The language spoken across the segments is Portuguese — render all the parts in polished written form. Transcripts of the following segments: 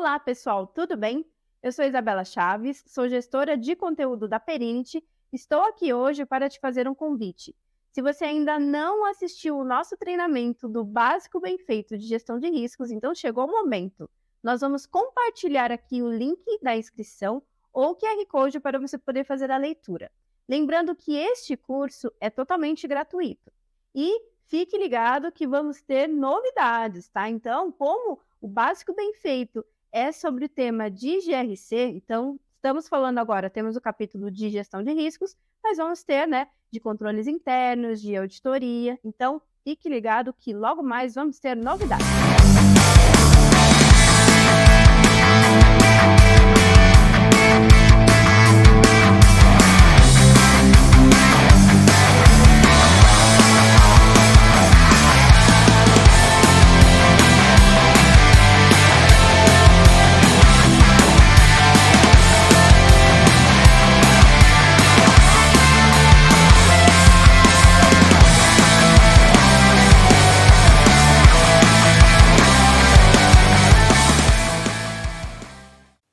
Olá, pessoal, tudo bem? Eu sou Isabela Chaves, sou gestora de conteúdo da Perinity. Estou aqui hoje para te fazer um convite. Se você ainda não assistiu o nosso treinamento do Básico Bem Feito de Gestão de Riscos, então chegou o momento. Nós vamos compartilhar aqui o link da inscrição ou o QR Code para você poder fazer a leitura. Lembrando que este curso é totalmente gratuito. E fique ligado que vamos ter novidades, tá? Então, como o Básico Bem Feito é sobre o tema de GRC, então estamos falando agora, temos o capítulo de gestão de riscos, mas vamos ter, de controles internos, de auditoria, então fique ligado que logo mais vamos ter novidades.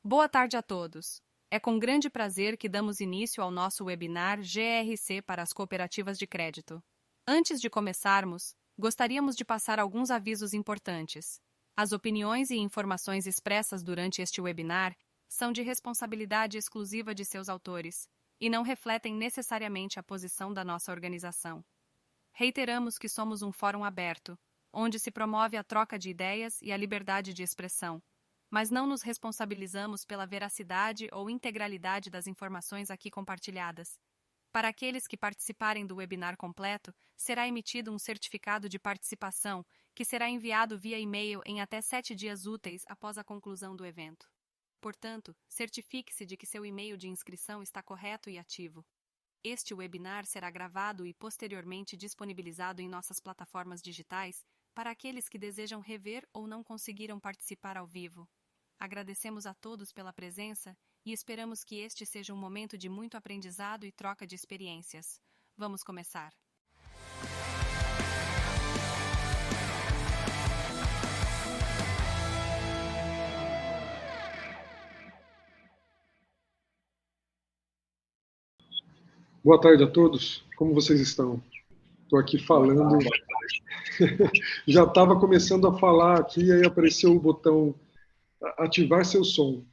Boa tarde a todos. É com grande prazer que damos início ao nosso webinar GRC para as cooperativas de crédito. Antes de começarmos, gostaríamos de passar alguns avisos importantes. As opiniões e informações expressas durante este webinar são de responsabilidade exclusiva de seus autores e não refletem necessariamente a posição da nossa organização. Reiteramos que somos um fórum aberto, onde se promove a troca de ideias e a liberdade de expressão, mas não nos responsabilizamos pela veracidade ou integralidade das informações aqui compartilhadas. Para aqueles que participarem do webinar completo, será emitido um certificado de participação, que será enviado via e-mail em até 7 dias úteis após a conclusão do evento. Portanto, certifique-se de que seu e-mail de inscrição está correto e ativo. Este webinar será gravado e posteriormente disponibilizado em nossas plataformas digitais para aqueles que desejam rever ou não conseguiram participar ao vivo. Agradecemos a todos pela presença e esperamos que este seja um momento de muito aprendizado e troca de experiências. Vamos começar. Boa tarde a todos. Como vocês estão? Estou aqui falando. Já estava começando a falar aqui, aí apareceu o botão ativar seu som.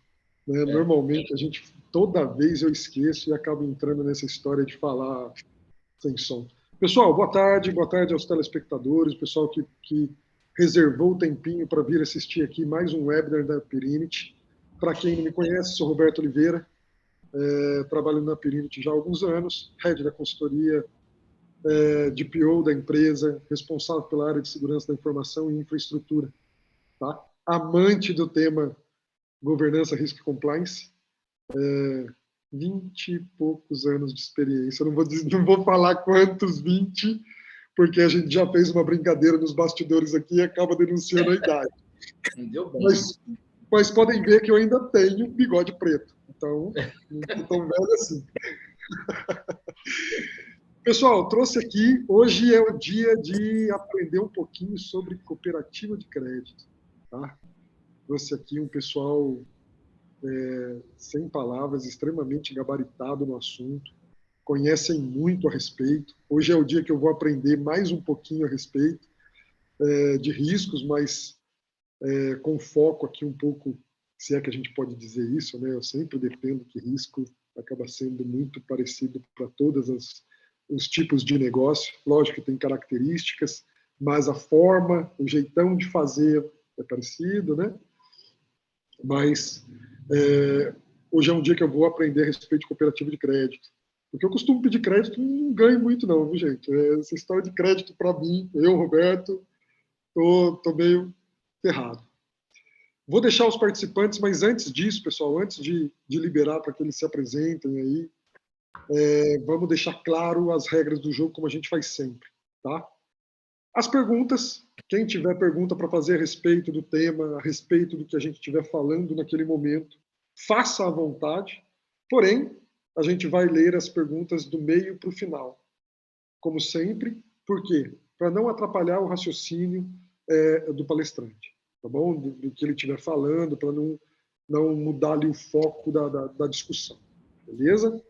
Normalmente, toda vez eu esqueço e acabo entrando nessa história de falar sem som. Pessoal, boa tarde aos telespectadores, pessoal que reservou o tempinho para vir assistir aqui mais um webinar da Perinity. Para quem não me conhece, sou Roberto Oliveira, trabalho na Perinity já há alguns anos, head da consultoria, de PO da empresa, responsável pela área de segurança da informação e infraestrutura. Tá? Amante do tema governança, risco e compliance, 20 e poucos anos de experiência. Eu não vou falar quantos 20, porque a gente já fez uma brincadeira nos bastidores aqui e acaba denunciando a idade. Mas podem ver que eu ainda tenho bigode preto. Então, não estou tão velho assim. Pessoal, trouxe aqui, hoje é o dia de aprender um pouquinho sobre cooperativa de crédito. Tá? Trouxe aqui um pessoal sem palavras, extremamente gabaritado no assunto, conhecem muito a respeito. Hoje é o dia que eu vou aprender mais um pouquinho a respeito de riscos, mas com foco aqui um pouco, se é que a gente pode dizer isso, né? Eu sempre defendo que risco acaba sendo muito parecido para todos os tipos de negócio. Lógico que tem características, mas a forma, o jeitão de fazer é parecido, né? Mas hoje é um dia que eu vou aprender a respeito de cooperativa de crédito. Porque eu costumo pedir crédito e não ganho muito não, viu, gente? Essa história de crédito, para mim, eu, Roberto, tô meio ferrado. Vou deixar os participantes, mas antes disso, pessoal, antes de liberar para que eles se apresentem aí, vamos deixar claro as regras do jogo, como a gente faz sempre, tá? As perguntas, quem tiver pergunta para fazer a respeito do tema, a respeito do que a gente estiver falando naquele momento, faça à vontade, porém, a gente vai ler as perguntas do meio para o final, como sempre. Por quê? Para não atrapalhar o raciocínio do palestrante, tá bom? Do que ele estiver falando, para não não mudar ali o foco da discussão, beleza?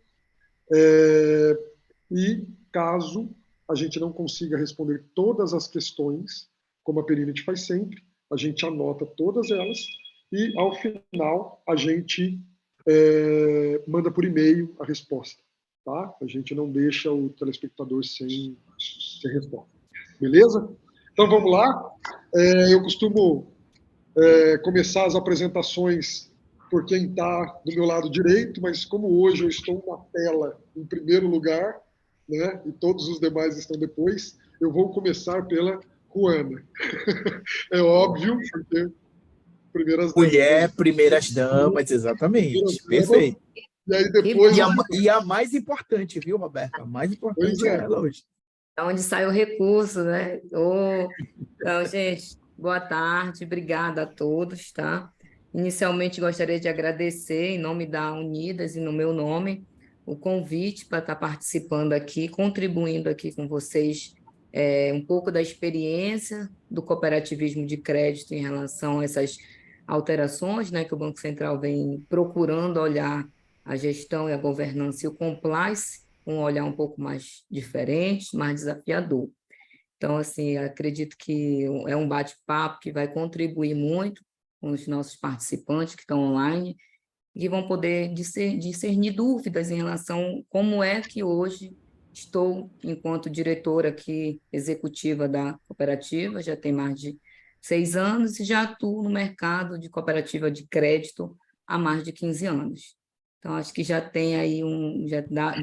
E caso a gente não consiga responder todas as questões, como a Perinit faz sempre, a gente anota todas elas e, ao final, a gente manda por e-mail a resposta. Tá? A gente não deixa o telespectador sem resposta. Beleza? Então, vamos lá. Eu costumo começar as apresentações por quem está do meu lado direito, mas como hoje eu estou na tela em primeiro lugar, né, e todos os demais estão depois, eu vou começar pela Juana. É óbvio, porque primeiras Mulher, damas. primeiras damas, exatamente. Perfeito. E aí depois... E a mais importante, viu, Roberta? A mais importante é ela hoje. É onde sai o recurso, né? Então, gente, boa tarde, obrigada a todos, tá? Inicialmente, gostaria de agradecer, em nome da Unidas e no meu nome, o convite para estar participando aqui, contribuindo aqui com vocês um pouco da experiência do cooperativismo de crédito em relação a essas alterações, né, que o Banco Central vem procurando olhar a gestão e a governança e o compliance com um olhar um pouco mais diferente, mais desafiador. Então, assim, acredito que é um bate-papo que vai contribuir muito com os nossos participantes que estão online e vão poder discernir dúvidas em relação a como é que hoje estou, enquanto diretora aqui executiva da cooperativa, já tem mais de 6 anos e já atuo no mercado de cooperativa de crédito há mais de 15 anos. Então, acho que já tem aí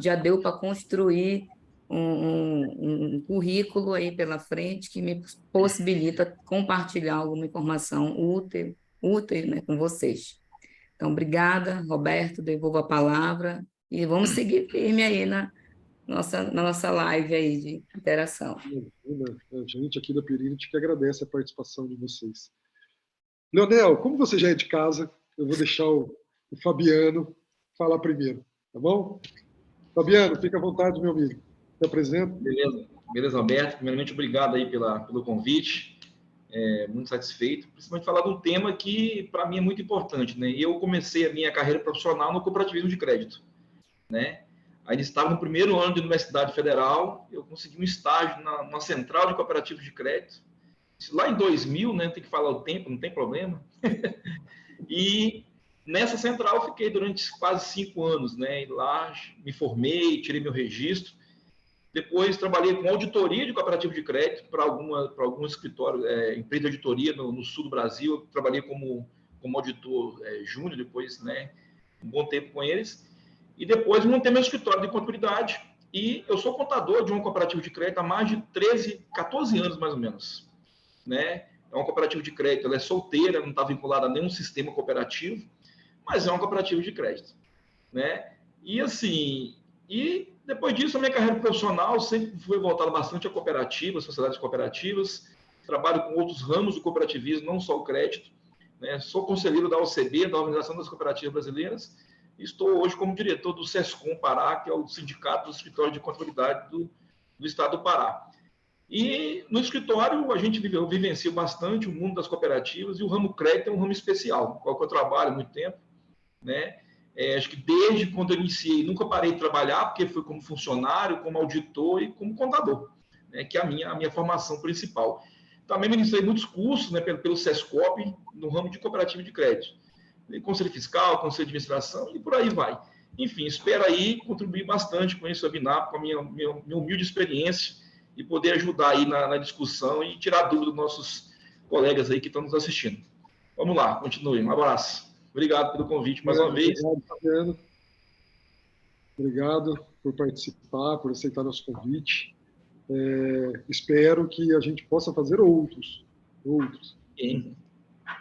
já deu para construir um currículo aí pela frente que me possibilita compartilhar alguma informação útil, né, com vocês. Então, obrigada, Roberto, devolvo a palavra e vamos seguir firme aí na nossa live aí de interação. A gente aqui da Perinit que agradece a participação de vocês. Leonel, como você já é de casa, eu vou deixar o Fabiano falar primeiro, tá bom? Fabiano, fica à vontade, meu amigo. Se apresenta. Beleza, Alberto. Primeiramente, obrigado aí pelo convite. Muito satisfeito, principalmente falar de um tema que, para mim, é muito importante, né? Eu comecei a minha carreira profissional no cooperativismo de crédito, né? Ainda estava no primeiro ano de Universidade Federal, eu consegui um estágio numa central de cooperativos de crédito, lá em 2000, né? Tem que falar o tempo, não tem problema. E nessa central eu fiquei durante quase 5 anos, né? E lá me formei, tirei meu registro. Depois trabalhei com auditoria de cooperativo de crédito para algum escritório, empresa de auditoria no sul do Brasil. Eu trabalhei como auditor júnior, depois, né, um bom tempo com eles. E depois montei meu escritório de contabilidade. E eu sou contador de um cooperativo de crédito há mais de 14 anos, mais ou menos. Né? É uma cooperativa de crédito, ela é solteira, não está vinculada a nenhum sistema cooperativo, mas é uma cooperativa de crédito. Né? E assim... E depois disso, a minha carreira profissional sempre foi voltada bastante a cooperativas, sociedades cooperativas. Trabalho com outros ramos do cooperativismo, não só o crédito. Né? Sou conselheiro da OCB, da Organização das Cooperativas Brasileiras. E estou hoje como diretor do SESCOM Pará, que é o Sindicato dos Escritórios de Contabilidade do Estado do Pará. E no escritório, eu vivencio bastante o mundo das cooperativas e o ramo crédito é um ramo especial, com o qual eu trabalho há muito tempo, né? Acho que desde quando eu iniciei, nunca parei de trabalhar, porque foi como funcionário, como auditor e como contador, né, que é a minha formação principal. Também ministrei muitos cursos, né, pelo SESCOP, no ramo de cooperativa de crédito. Conselho Fiscal, Conselho de Administração e por aí vai. Enfim, espero aí contribuir bastante com esse webinar, com a minha humilde experiência e poder ajudar aí na discussão e tirar dúvida dos nossos colegas aí que estão nos assistindo. Vamos lá, continue. Um abraço. Obrigado pelo convite mais uma vez. Obrigado, Fabiano. Obrigado por participar, por aceitar nosso convite. Espero que a gente possa fazer outros. Sim.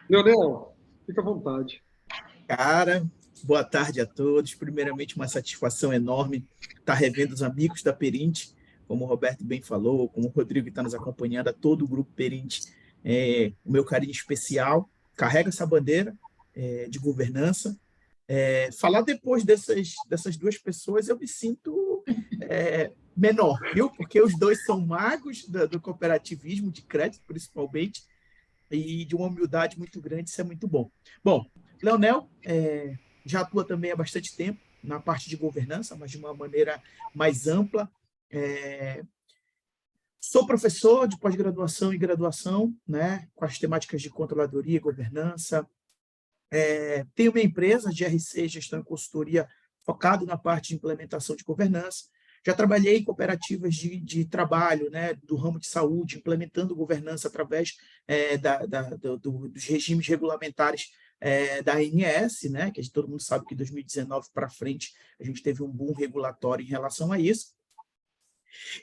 Leonel, fica à vontade. Cara, boa tarde a todos. Primeiramente, uma satisfação enorme estar revendo os amigos da Perint, como o Roberto bem falou, como o Rodrigo que está nos acompanhando, a todo o grupo Perint. O meu carinho especial, carrega essa bandeira de governança. Falar depois dessas duas pessoas, eu me sinto menor, viu? Porque os dois são magos do cooperativismo de crédito, principalmente, e de uma humildade muito grande, isso é muito bom. Bom, Leonel já atua também há bastante tempo na parte de governança, mas de uma maneira mais ampla. Sou professor de pós-graduação e graduação, né, com as temáticas de controladoria e governança. Tenho minha empresa de GRC, gestão e consultoria, focado na parte de implementação de governança. Já trabalhei em cooperativas de trabalho, né, do ramo de saúde, implementando governança através dos regimes regulamentares da ANS, né, que todo mundo sabe que de 2019 para frente a gente teve um boom regulatório em relação a isso.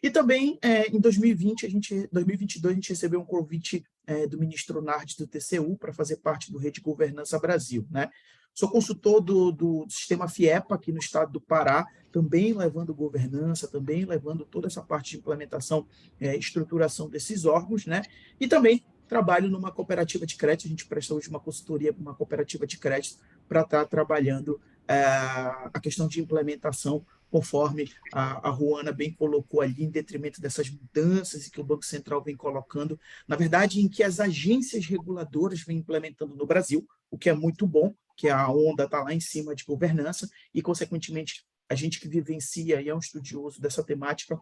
E também, em 2022, a gente recebeu um convite do ministro Nardes do TCU para fazer parte do Rede Governança Brasil, né? Sou consultor do sistema FIEPA aqui no estado do Pará, também levando governança, também levando toda essa parte de implementação e estruturação desses órgãos, né? E também trabalho numa cooperativa de crédito, a gente presta hoje uma consultoria para uma cooperativa de crédito para estar trabalhando a questão de implementação, conforme a Ruana bem colocou ali, em detrimento dessas mudanças que o Banco Central vem colocando, na verdade, em que as agências reguladoras vêm implementando no Brasil, o que é muito bom, que a onda está lá em cima de governança, e, consequentemente, a gente que vivencia e é um estudioso dessa temática,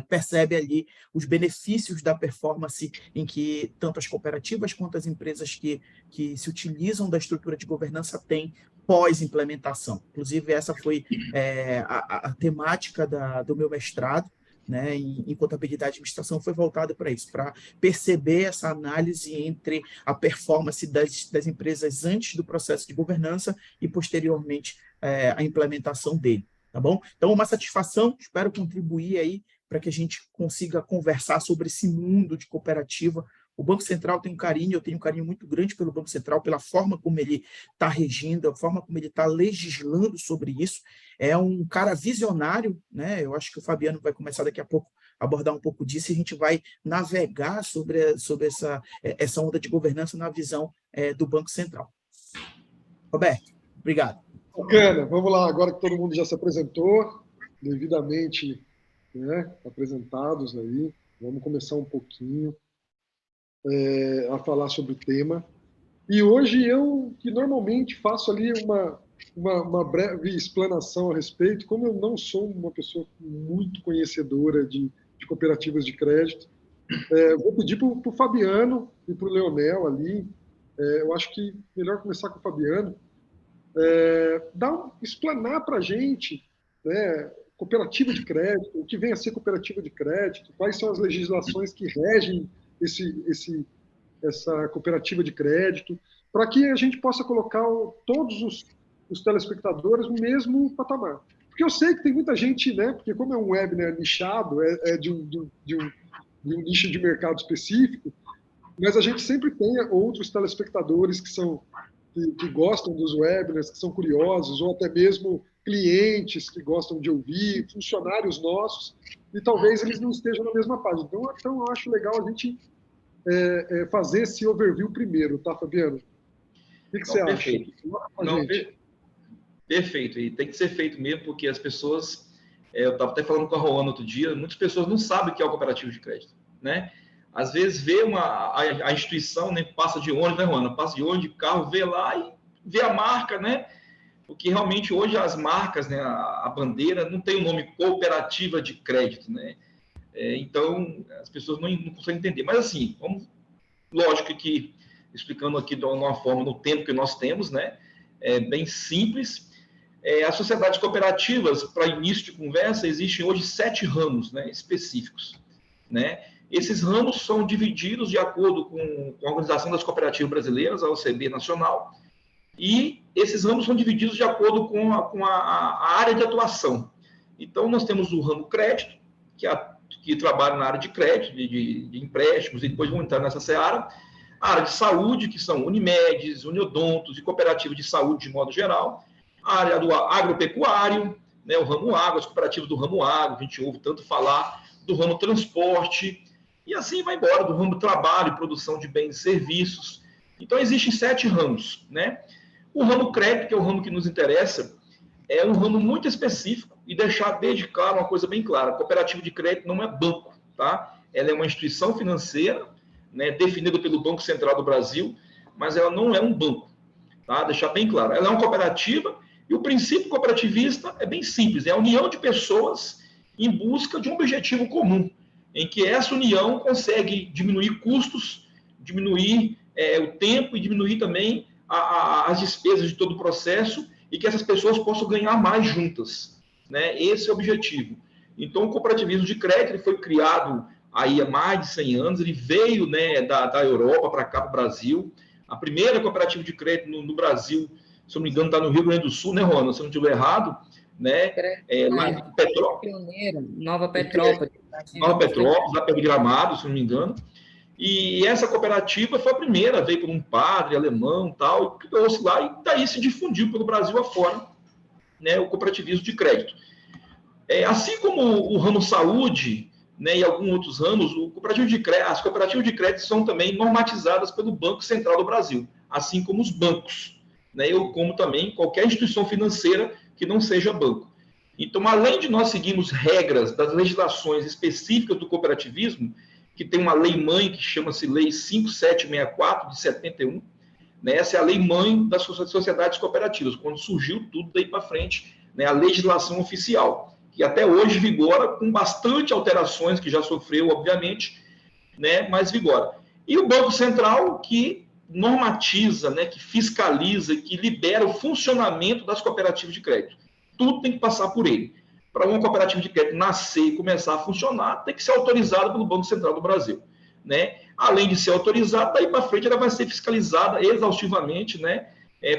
percebe ali os benefícios da performance em que tanto as cooperativas quanto as empresas que se utilizam da estrutura de governança têm pós-implementação. Inclusive, essa foi a temática do meu mestrado, né, em contabilidade e administração, foi voltada para isso, para perceber essa análise entre a performance das empresas antes do processo de governança e, posteriormente, a implementação dele. Tá bom? Então, uma satisfação, espero contribuir aí para que a gente consiga conversar sobre esse mundo de cooperativa. O Banco Central tem um carinho, eu tenho um carinho muito grande pelo Banco Central, pela forma como ele está regindo, a forma como ele está legislando sobre isso. É um cara visionário, né? Eu acho que o Fabiano vai começar daqui a pouco a abordar um pouco disso, e a gente vai navegar sobre essa onda de governança na visão do Banco Central. Roberto, obrigado. Bacana, vamos lá, agora que todo mundo já se apresentou, devidamente, né, apresentados aí, vamos começar um pouquinho a falar sobre o tema. E hoje eu, que normalmente faço ali uma breve explanação a respeito, como eu não sou uma pessoa muito conhecedora de cooperativas de crédito, vou pedir para o Fabiano e para o Leonel ali, eu acho que melhor começar com o Fabiano, explanar para a gente, né, cooperativa de crédito, o que vem a ser cooperativa de crédito, quais são as legislações que regem essa cooperativa de crédito, para que a gente possa colocar todos os telespectadores no mesmo patamar. Porque eu sei que tem muita gente, né, porque como é um webinar nichado, de um nicho de mercado específico, mas a gente sempre tem outros telespectadores que gostam dos webinars, que são curiosos, ou até mesmo clientes que gostam de ouvir, funcionários nossos, e talvez eles não estejam na mesma página. Então eu acho legal a gente fazer esse overview primeiro, tá, Fabiano? O que você acha? Perfeito, e tem que ser feito mesmo, porque as pessoas, eu estava até falando com a Roana outro dia, muitas pessoas não sabem o que é o cooperativo de crédito, né? Às vezes vê a instituição, né, passa de ônibus, né, Roana? Passa de ônibus, de carro, vê lá e vê a marca, né? Porque realmente hoje as marcas, né, a bandeira não tem o nome cooperativa de crédito, né? Então as pessoas não conseguem entender. Mas assim, lógico que explicando aqui de uma forma no tempo que nós temos, né? Bem simples. As sociedades cooperativas, para início de conversa, existem hoje 7 ramos, né, específicos, né? Esses ramos são divididos de acordo com a Organização das Cooperativas Brasileiras, a OCB Nacional, e esses ramos são divididos de acordo com a área de atuação. Então, nós temos o ramo crédito, que trabalha na área de crédito, de empréstimos, e depois vão entrar nessa seara. A área de saúde, que são Unimedes, Uniodontos e cooperativas de saúde de modo geral. A área do agropecuário, né, o ramo agro, as cooperativas do ramo agro, a gente ouve tanto falar, do ramo transporte, e assim vai embora, do ramo trabalho, produção de bens e serviços. Então, existem 7 ramos, né? O ramo crédito, que é o ramo que nos interessa, é um ramo muito específico, e deixar desde claro uma coisa bem clara: a cooperativa de crédito não é banco, tá? Ela é uma instituição financeira, né, definida pelo Banco Central do Brasil, mas ela não é um banco. tá? Deixar bem claro. Ela é uma cooperativa e o princípio cooperativista é bem simples, é a união de pessoas em busca de um objetivo comum, em que essa união consegue diminuir custos, diminuir o tempo e diminuir também as despesas de todo o processo e que essas pessoas possam ganhar mais juntas, né? Esse é o objetivo. Então, o cooperativismo de crédito ele foi criado aí há mais de 100 anos, ele veio, né, da Europa para cá, para o Brasil. A primeira cooperativa de crédito no Brasil, se eu não me engano, está no Rio Grande do Sul, né, Rona? Se eu não estiver errado, né? Lá em Petrópolis. Nova Petrópolis. Nova Petrópolis, lá perto de Gramado, se eu não me engano. E essa cooperativa foi a primeira, veio por um padre alemão tal, que criou-se lá e daí se difundiu pelo Brasil afora, né, o cooperativismo de crédito. Assim como o ramo saúde, né, e alguns outros ramos, as cooperativas de crédito são também normatizadas pelo Banco Central do Brasil, assim como os bancos, né, ou como também qualquer instituição financeira que não seja banco. Então, além de nós seguirmos regras das legislações específicas do cooperativismo, que tem uma lei-mãe que chama-se Lei 5764, de 71, né, essa é a lei-mãe das sociedades cooperativas, quando surgiu tudo daí para frente, né, a legislação oficial, que até hoje vigora, com bastante alterações, que já sofreu, obviamente, né, mas vigora. E o Banco Central, que normatiza, né, que fiscaliza, que libera o funcionamento das cooperativas de crédito. Tudo tem que passar por ele. Para uma cooperativa de crédito nascer e começar a funcionar, tem que ser autorizada pelo Banco Central do Brasil, né? Além de ser autorizada, daí para frente ela vai ser fiscalizada exaustivamente, né,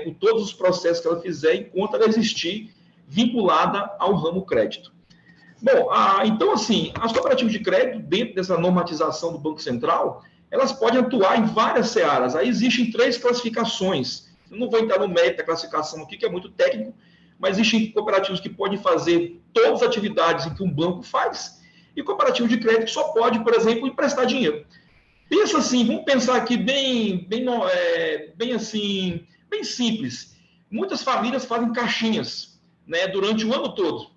por todos os processos que ela fizer, enquanto ela existir vinculada ao ramo crédito. Bom, então, assim, as cooperativas de crédito, dentro dessa normatização do Banco Central, elas podem atuar em várias searas. Aí existem 3 classificações. Eu não vou entrar no mérito da classificação aqui, que é muito técnico, mas existem cooperativas que podem fazer todas as atividades em que um banco faz, e cooperativa de crédito que só pode, por exemplo, emprestar dinheiro. Pensa assim, vamos pensar aqui bem simples. Muitas famílias fazem caixinhas, né, durante o ano todo,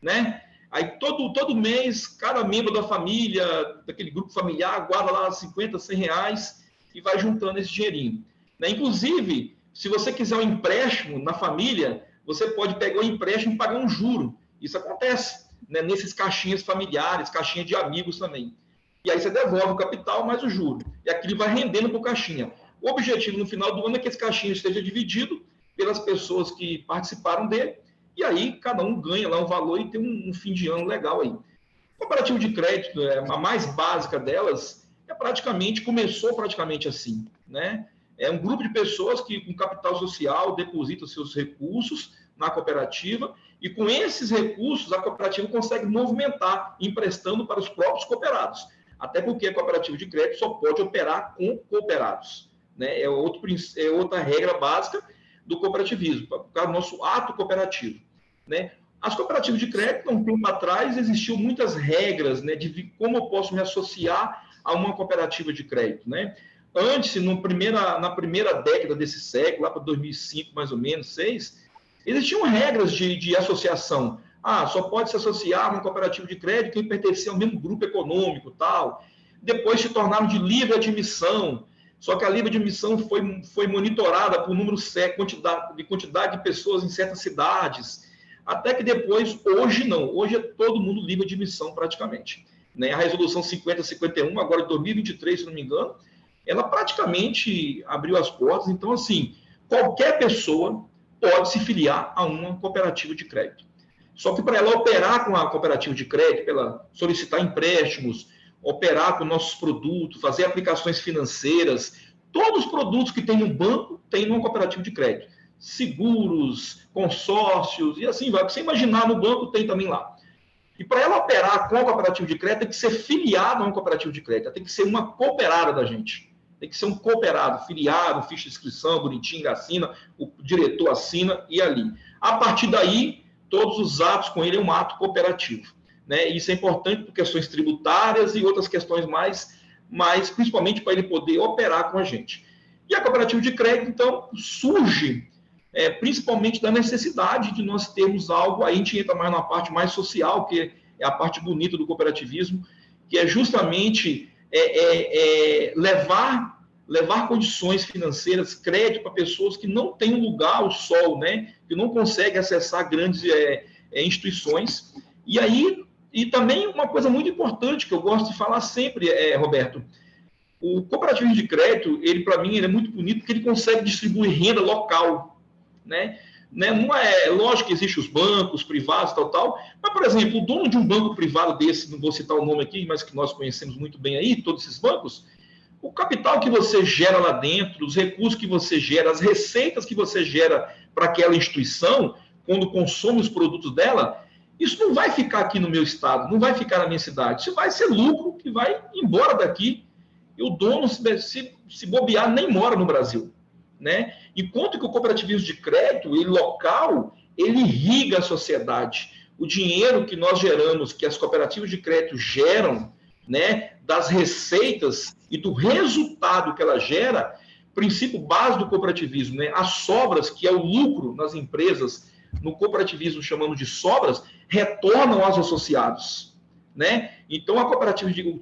né? Aí todo mês, cada membro da família, daquele grupo familiar, guarda lá 50, 100 reais e vai juntando esse dinheirinho, né? Inclusive, se você quiser um empréstimo na família, você pode pegar o empréstimo e pagar um juro. Isso acontece, né, nesses caixinhas familiares, caixinha de amigos também. E aí você devolve o capital mais o juro. E aquilo vai rendendo para o caixinha. O objetivo no final do ano é que esse caixinha esteja dividido pelas pessoas que participaram dele. E aí cada um ganha lá um valor e tem um fim de ano legal aí. Cooperativa de crédito, a mais básica delas, começou praticamente assim, né? É um grupo de pessoas que, com capital social, depositam seus recursos na cooperativa e, com esses recursos, a cooperativa consegue movimentar, emprestando para os próprios cooperados. Até porque a cooperativa de crédito só pode operar com cooperados, né? É outra regra básica do cooperativismo, por causa do nosso ato cooperativo, né? As cooperativas de crédito, há um tempo atrás, existiam muitas regras, né, de como eu posso me associar a uma cooperativa de crédito, né? Antes, na primeira década desse século, lá para 2005, mais ou menos, 2006, existiam regras de associação. Só pode se associar a uma cooperativa de crédito quem pertencia ao mesmo grupo econômico, tal. Depois se tornaram de livre admissão, só que a livre admissão foi monitorada por número certo, quantidade de pessoas em certas cidades, até que depois, hoje não, hoje é todo mundo livre admissão praticamente, né? A resolução 5051, agora de 2023, se não me engano, ela praticamente abriu as portas. Então, assim, qualquer pessoa pode se filiar a uma cooperativa de crédito. Só que para ela operar com a cooperativa de crédito, para ela solicitar empréstimos, operar com nossos produtos, fazer aplicações financeiras, todos os produtos que tem no banco, tem numa cooperativa de crédito. Seguros, consórcios, e assim vai. Você imaginar, no banco tem também lá. E para ela operar com a cooperativa de crédito, tem que ser filiada a uma cooperativa de crédito, tem que ser uma cooperada da gente. Tem que ser um cooperado, filiado, ficha de inscrição, bonitinho, assina, o diretor assina e ali. A partir daí, todos os atos com ele é um ato cooperativo, né? Isso é importante por questões tributárias e outras questões mais principalmente para ele poder operar com a gente. E a cooperativa de crédito, então, surge principalmente da necessidade de nós termos algo, aí a gente entra mais na parte mais social, que é a parte bonita do cooperativismo, que é justamente levar levar condições financeiras, crédito para pessoas que não têm um lugar ao sol, né? Que não conseguem acessar grandes instituições. E aí, e também uma coisa muito importante que eu gosto de falar sempre, Roberto, o cooperativismo de crédito, ele para mim ele é muito bonito porque ele consegue distribuir renda local, né? Não é lógico que existem os bancos privados, tal, mas, por exemplo, o dono de um banco privado desse, não vou citar o nome aqui, mas que nós conhecemos muito bem aí, todos esses bancos, o capital que você gera lá dentro, os recursos que você gera, as receitas que você gera para aquela instituição, quando consome os produtos dela, isso não vai ficar aqui no meu estado, não vai ficar na minha cidade, isso vai ser lucro que vai embora daqui, e o dono, se bobear, nem mora no Brasil, né? Enquanto que o cooperativismo de crédito, ele local, ele irriga a sociedade. O dinheiro que nós geramos, que as cooperativas de crédito geram, né, das receitas e do resultado que ela gera, princípio básico do cooperativismo, né, as sobras, que é o lucro nas empresas, no cooperativismo chamamos de sobras, retornam aos associados, né? Então,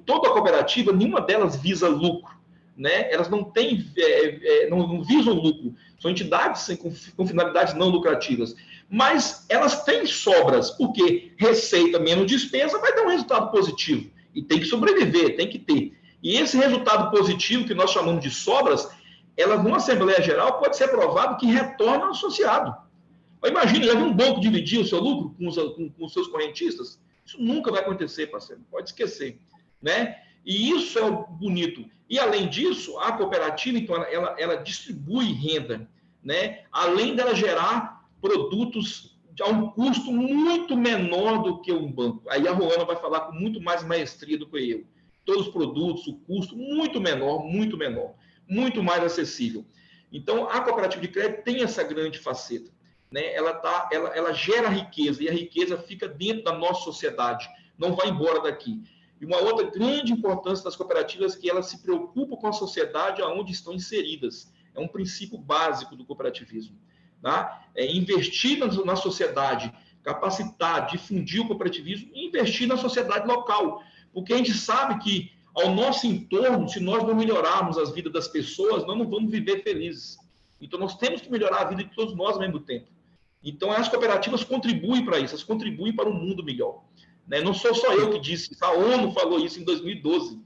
toda a cooperativa, nenhuma delas visa lucro, né? Elas não têm, não visam lucro, são entidades com finalidades não lucrativas, mas elas têm sobras, porque receita menos despesa vai dar um resultado positivo, e tem que sobreviver, tem que ter. E esse resultado positivo, que nós chamamos de sobras, elas, numa Assembleia Geral, pode ser aprovado que retorna ao associado. Imagina, já viu um banco dividir o seu lucro com os seus correntistas? Isso nunca vai acontecer, parceiro, pode esquecer, né? E isso é o bonito. E, além disso, a cooperativa, então, ela distribui renda, né? Além dela gerar produtos a um custo muito menor do que um banco. Aí a Roana vai falar com muito mais maestria do que eu. Todos os produtos, o custo muito menor, muito mais acessível. Então, a cooperativa de crédito tem essa grande faceta, né? Ela gera riqueza, e a riqueza fica dentro da nossa sociedade, não vai embora daqui. E uma outra grande importância das cooperativas é que elas se preocupam com a sociedade onde estão inseridas. É um princípio básico do cooperativismo. Tá? Investir na sociedade, capacitar, difundir o cooperativismo e investir na sociedade local. Porque a gente sabe que, ao nosso entorno, se nós não melhorarmos as vidas das pessoas, nós não vamos viver felizes. Então, nós temos que melhorar a vida de todos nós ao mesmo tempo. Então, as cooperativas contribuem para isso, elas contribuem para um mundo melhor. Não sou só eu que disse isso, a ONU falou isso em 2012.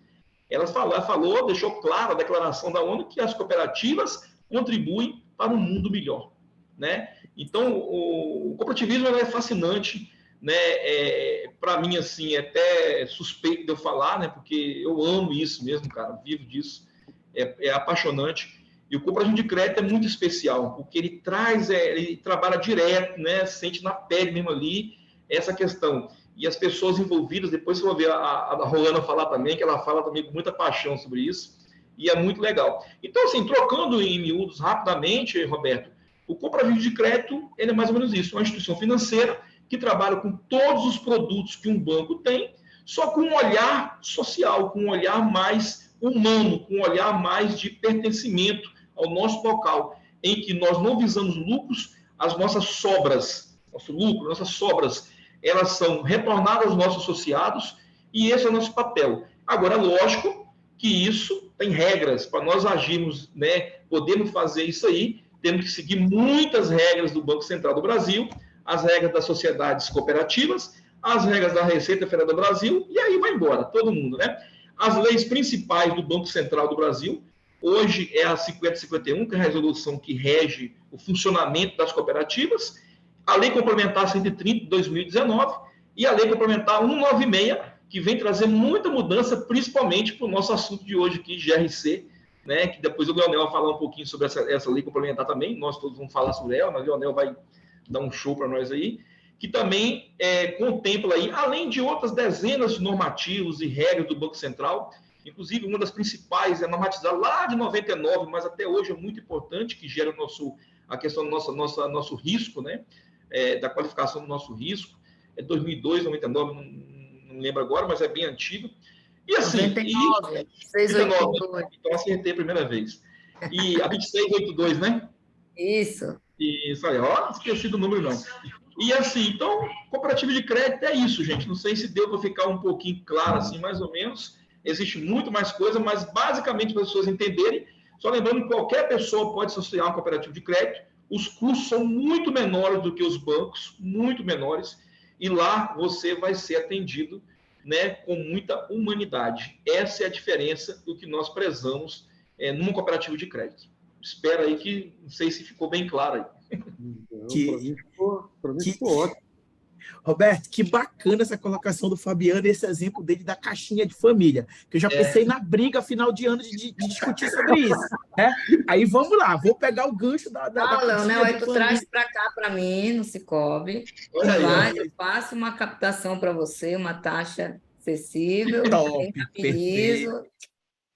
Ela falou, deixou claro a declaração da ONU que as cooperativas contribuem para um mundo melhor, né? Então, o cooperativismo é fascinante, né? Para mim, assim, é até suspeito de eu falar, né? Porque eu amo isso mesmo, cara, vivo disso, é apaixonante. E o cooperativismo de crédito é muito especial, porque ele trabalha direto, né? Sente na pele mesmo ali essa questão. E as pessoas envolvidas, depois você vai ver a Roana falar também, que ela fala também com muita paixão sobre isso, e é muito legal. Então, assim, trocando em miúdos rapidamente, Roberto, o cooperativismo de crédito, ele é mais ou menos isso, uma instituição financeira que trabalha com todos os produtos que um banco tem, só com um olhar social, com um olhar mais humano, com um olhar mais de pertencimento ao nosso local, em que nós não visamos lucros, as nossas sobras, nossas sobras, elas são retornadas aos nossos associados, e esse é o nosso papel. Agora, lógico que isso tem regras, para nós agirmos, né, podemos fazer isso aí, temos que seguir muitas regras do Banco Central do Brasil, as regras das sociedades cooperativas, as regras da Receita Federal do Brasil, e aí vai embora, todo mundo, né? As leis principais do Banco Central do Brasil, hoje é a 5051, que é a resolução que rege o funcionamento das cooperativas, a Lei Complementar 130 de 2019 e a Lei Complementar 196, que vem trazer muita mudança, principalmente para o nosso assunto de hoje aqui, GRC, né, que depois o Leonel vai falar um pouquinho sobre essa lei complementar também, nós todos vamos falar sobre ela, mas o Leonel vai dar um show para nós aí, que também contempla aí, além de outras dezenas de normativos e regras do Banco Central, inclusive uma das principais é normatizar lá de 99, mas até hoje é muito importante, que gera a questão do nosso risco, né, da qualificação do nosso risco, 2002, 99, não lembro agora, mas é bem antigo. E assim... 99, 682. Então, acertei a primeira vez. E a 2682, né? Isso. Isso aí, ó, esqueci do número não. E assim, então, cooperativa de crédito é isso, gente. Não sei se deu para ficar um pouquinho claro, assim, mais ou menos. Existe muito mais coisa, mas basicamente para as pessoas entenderem, Só lembrando que qualquer pessoa pode se associar a uma cooperativa de crédito, os custos são muito menores do que os bancos, muito menores, e lá você vai ser atendido, né, com muita humanidade. Essa é a diferença do que nós prezamos numa cooperativa de crédito. Espero aí que, não sei se ficou bem claro aí. Para mim ficou ótimo. Roberto, que bacana essa colocação do Fabiano, esse exemplo dele da caixinha de família, que eu já pensei na briga final de ano de discutir sobre isso, né? Aí vamos lá, vou pegar o gancho da Leonel, aí tu traz para cá para mim, no Cicobi, eu faço uma captação para você, uma taxa acessível, perfeito.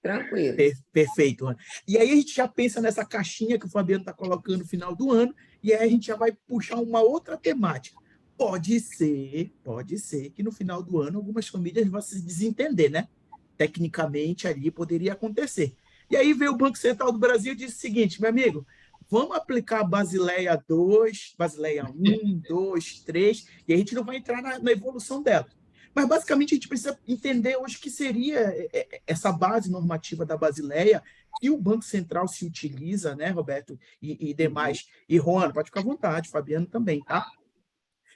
Tranquilo. Perfeito, Ana. E aí a gente já pensa nessa caixinha que o Fabiano está colocando no final do ano, e aí a gente já vai puxar uma outra temática. Pode ser que no final do ano algumas famílias vão se desentender, né? Tecnicamente ali poderia acontecer. E aí veio o Banco Central do Brasil e disse o seguinte, meu amigo, vamos aplicar a Basileia 2, Basileia 1, 2, 3, e a gente não vai entrar na evolução dela. Mas, basicamente, a gente precisa entender hoje o que seria essa base normativa da Basileia que o Banco Central se utiliza, né, Roberto, e demais. E, Juan, pode ficar à vontade, Fabiano também, tá?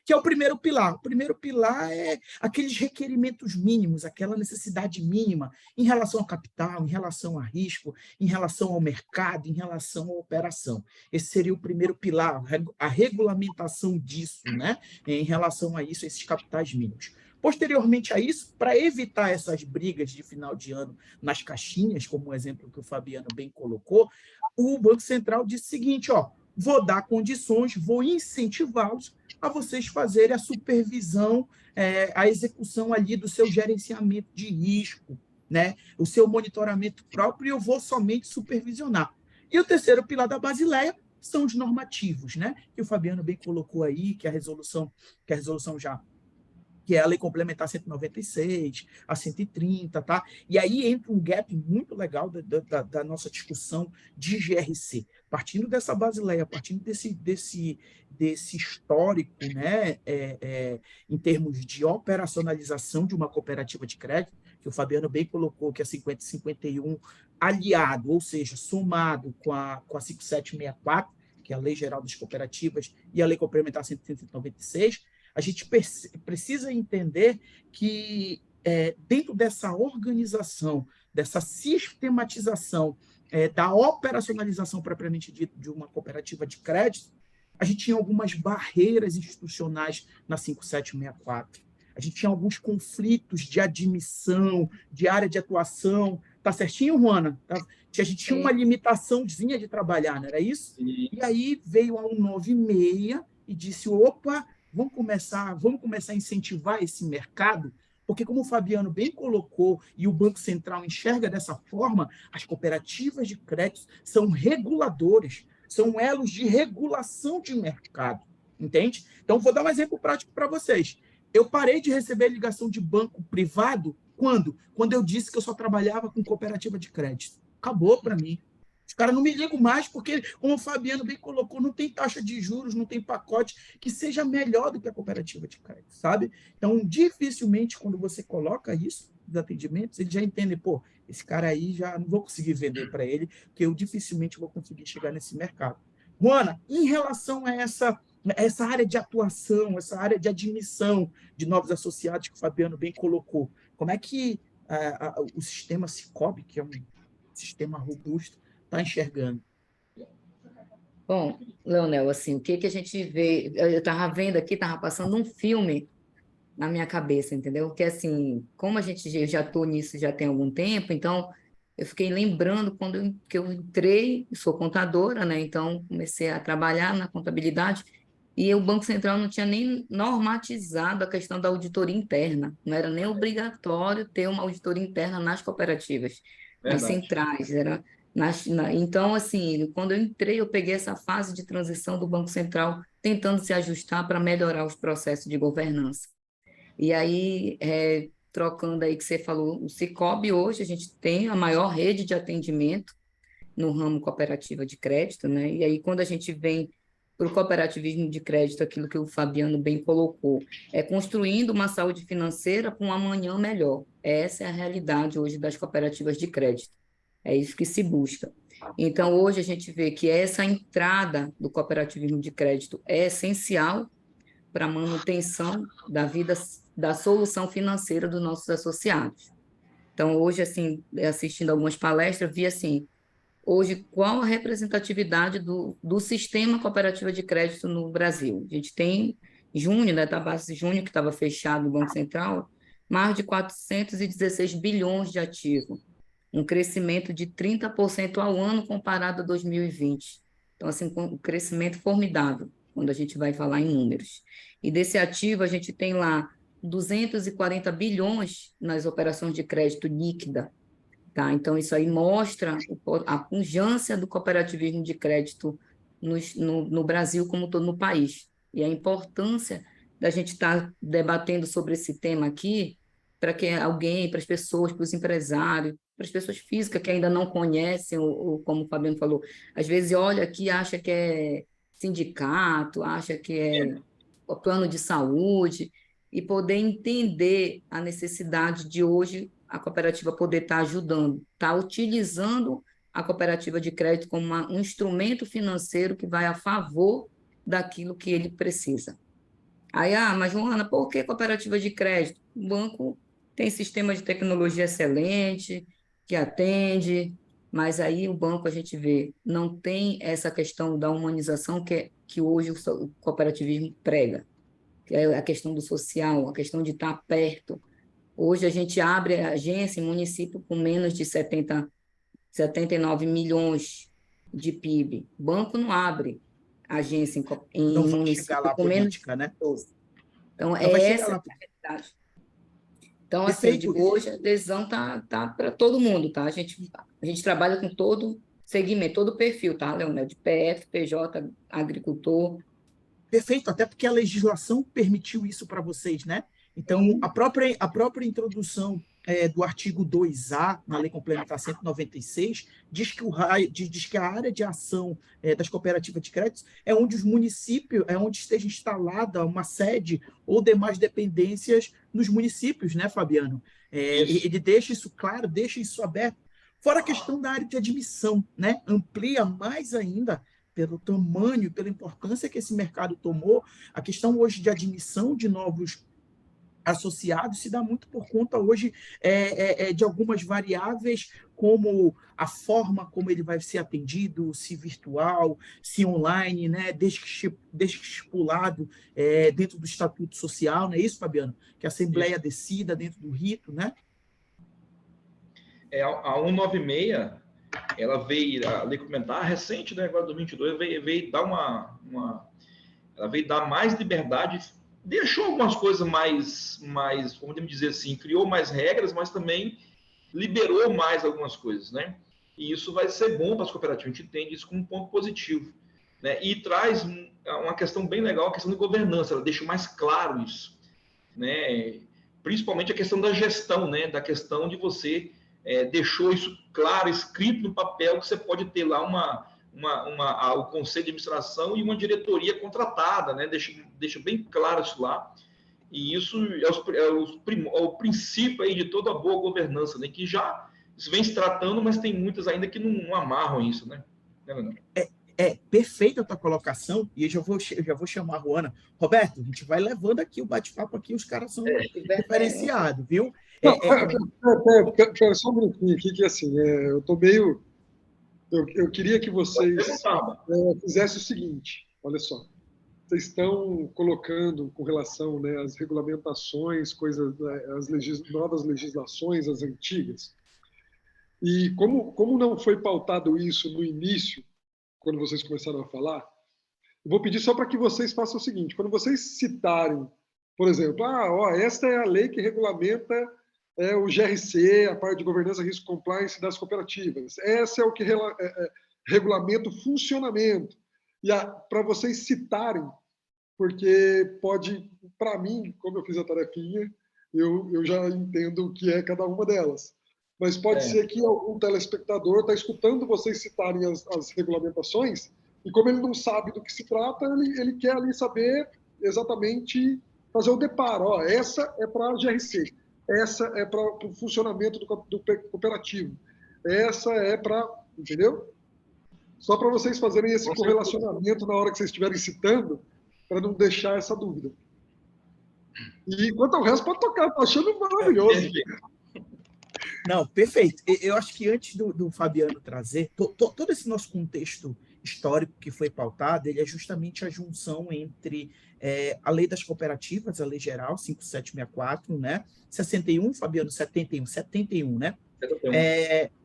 Que é o primeiro pilar. O primeiro pilar é aqueles requerimentos mínimos, aquela necessidade mínima em relação ao capital, em relação a risco, em relação ao mercado, em relação à operação. Esse seria o primeiro pilar, a regulamentação disso, né? Em relação a isso, esses capitais mínimos. Posteriormente a isso, para evitar essas brigas de final de ano nas caixinhas, como o exemplo que o Fabiano bem colocou, o Banco Central disse o seguinte, vou dar condições, vou incentivá-los a vocês fazerem a supervisão, a execução ali do seu gerenciamento de risco, né? O seu monitoramento próprio, e eu vou somente supervisionar. E o terceiro pilar da Basileia são os normativos, né? Que o Fabiano bem colocou aí, que a resolução já, que é a Lei Complementar 196, a 130, tá? E aí entra um gap muito legal da nossa discussão de GRC. Partindo dessa Basileia, partindo desse histórico, né, em termos de operacionalização de uma cooperativa de crédito, que o Fabiano bem colocou, que é 5051 aliado, ou seja, somado com a 5764, que é a Lei Geral das Cooperativas, e a Lei Complementar 196, a gente precisa entender que, dentro dessa organização, dessa sistematização, da operacionalização propriamente dita de uma cooperativa de crédito, a gente tinha algumas barreiras institucionais na 5764. A gente tinha alguns conflitos de admissão, de área de atuação. Tá certinho, Juana? A gente tinha uma limitaçãozinha de trabalhar, não era isso? E aí veio a 196 e disse, opa, vamos começar a incentivar esse mercado, porque, como o Fabiano bem colocou e o Banco Central enxerga dessa forma, as cooperativas de crédito são reguladoras, são elos de regulação de mercado, entende? Então, vou dar um exemplo prático para vocês. Eu parei de receber ligação de banco privado quando? Quando eu disse que eu só trabalhava com cooperativa de crédito. Acabou para mim. Os caras não me ligam mais porque, como o Fabiano bem colocou, não tem taxa de juros, não tem pacote que seja melhor do que a cooperativa de crédito, sabe? Então, dificilmente, quando você coloca isso nos atendimentos, eles já entendem, esse cara aí já não vou conseguir vender para ele, porque eu dificilmente vou conseguir chegar nesse mercado. Juana, em relação a essa área de atuação, essa área de admissão de novos associados que o Fabiano bem colocou, como é que o sistema Cicobi, que é um sistema robusto, está enxergando? Bom, Leonel, assim, o que a gente vê, eu estava vendo aqui, estava passando um filme na minha cabeça, entendeu? Que assim, como eu já estou nisso já tem algum tempo, então eu fiquei lembrando que eu entrei, sou contadora, né? Então comecei a trabalhar na contabilidade e o Banco Central não tinha nem normatizado a questão da auditoria interna, não era nem obrigatório ter uma auditoria interna nas cooperativas, nas centrais, então, assim, quando eu entrei, eu peguei essa fase de transição do Banco Central tentando se ajustar para melhorar os processos de governança. E aí, trocando aí que você falou, o Cicobi hoje a gente tem a maior rede de atendimento no ramo cooperativa de crédito, né? E aí, quando a gente vem para o cooperativismo de crédito, aquilo que o Fabiano bem colocou, é construindo uma saúde financeira para um amanhã melhor. Essa é a realidade hoje das cooperativas de crédito. É isso que se busca. Então, hoje a gente vê que essa entrada do cooperativismo de crédito é essencial para a manutenção da vida, da solução financeira dos nossos associados. Então, hoje, assim, assistindo algumas palestras, vi assim, hoje, qual a representatividade do sistema cooperativo de crédito no Brasil? A gente tem junho, né, da base de junho, que estava fechado no Banco Central, mais de 416 bilhões de ativo, um crescimento de 30% ao ano comparado a 2020. Então, assim, um crescimento formidável, quando a gente vai falar em números. E desse ativo, a gente tem lá 240 bilhões nas operações de crédito líquida, tá? Então, isso aí mostra a pujança do cooperativismo de crédito no Brasil como todo no país. E a importância da gente estar debatendo sobre esse tema aqui, para que alguém, para as pessoas, para os empresários, para as pessoas físicas que ainda não conhecem, ou como o Fabiano falou, às vezes olha aqui e acha que é sindicato, acha que é o plano de saúde, e poder entender a necessidade de hoje a cooperativa poder estar ajudando, estar utilizando a cooperativa de crédito como um instrumento financeiro que vai a favor daquilo que ele precisa. Aí, mas Joana, por que cooperativa de crédito? O banco tem sistema de tecnologia excelente, que atende, mas aí o banco, a gente vê, não tem essa questão da humanização que hoje o cooperativismo prega, que é a questão do social, a questão de estar perto. Hoje a gente abre agência em município com menos de 79 milhões de PIB. Banco não abre agência em Não vai chegar lá município a com menos de política, né? 12. Então, Não vai é chegar essa lá. a realidade. Então, assim, eu Perfeito. digo, hoje a adesão tá para todo mundo, tá? A gente trabalha com todo segmento, todo perfil, tá, Leonel? De PF, PJ, agricultor. Perfeito, até porque a legislação permitiu isso para vocês, né? Então, a própria introdução do artigo 2A, na Lei Complementar 196, diz que, diz que a área de ação das cooperativas de créditos é onde os municípios, é onde esteja instalada uma sede ou demais dependências nos municípios, né, Fabiano? Ele deixa isso claro, deixa isso aberto. Fora a questão da área de admissão, né? Amplia mais ainda pelo tamanho, pela importância que esse mercado tomou, a questão hoje de admissão de novos associados se dá muito por conta hoje de algumas variáveis, como a forma como ele vai ser atendido, se virtual, se online, né? Desde que estipulado dentro do Estatuto Social, não é isso, Fabiano? Que a Assembleia decida dentro do rito, né? A 196, ela veio, a lei complementar recente, né, agora 2022, veio dar ela veio dar mais liberdade, deixou algumas coisas mais, vamos dizer assim, criou mais regras, mas também liberou mais algumas coisas, né? E isso vai ser bom para as cooperativas, a gente entende isso como um ponto positivo, né? E traz uma questão bem legal, a questão de governança, ela deixa mais claro isso, né? Principalmente a questão da gestão, né? Da questão de você deixou isso claro, escrito no papel, que você pode ter lá o conselho de administração e uma diretoria contratada, né? Deixa bem claro isso lá. E isso é o princípio aí de toda a boa governança, né? Que já se vem se tratando, mas tem muitas ainda que não amarram isso, né? Perfeita a tua colocação, e eu já vou chamar a Ruana. Roberto, a gente vai levando aqui o bate-papo aqui, os caras são diferenciados, viu? Pera só um minutinho aqui, que assim, eu tô meio... Eu queria que vocês fizessem o seguinte, olha só. Vocês estão colocando com relação, né, às regulamentações, as novas legislações, as antigas. E como não foi pautado isso no início, quando vocês começaram a falar, eu vou pedir só para que vocês façam o seguinte: quando vocês citarem, por exemplo, esta é a lei que regulamenta o GRC, a parte de governança, risco compliance das cooperativas. Essa é o que regulamenta o funcionamento. E para vocês citarem, porque pode, para mim, como eu fiz a tarefinha, eu já entendo o que é cada uma delas. Mas pode ser que algum telespectador está escutando vocês citarem as regulamentações, e como ele não sabe do que se trata, ele quer ali saber exatamente, fazer o deparo. Essa é para a GRC, essa é para o funcionamento do cooperativo, essa é para... Entendeu? Só para vocês fazerem esse correlacionamento na hora que vocês estiverem citando, para não deixar essa dúvida. E quanto ao resto, pode tocar, estou achando maravilhoso. Não, perfeito. Eu acho que antes do Fabiano trazer, todo esse nosso contexto histórico que foi pautado, ele é justamente a junção entre a lei das cooperativas, a lei geral, 5764, né? 61, Fabiano, 71, né? 71.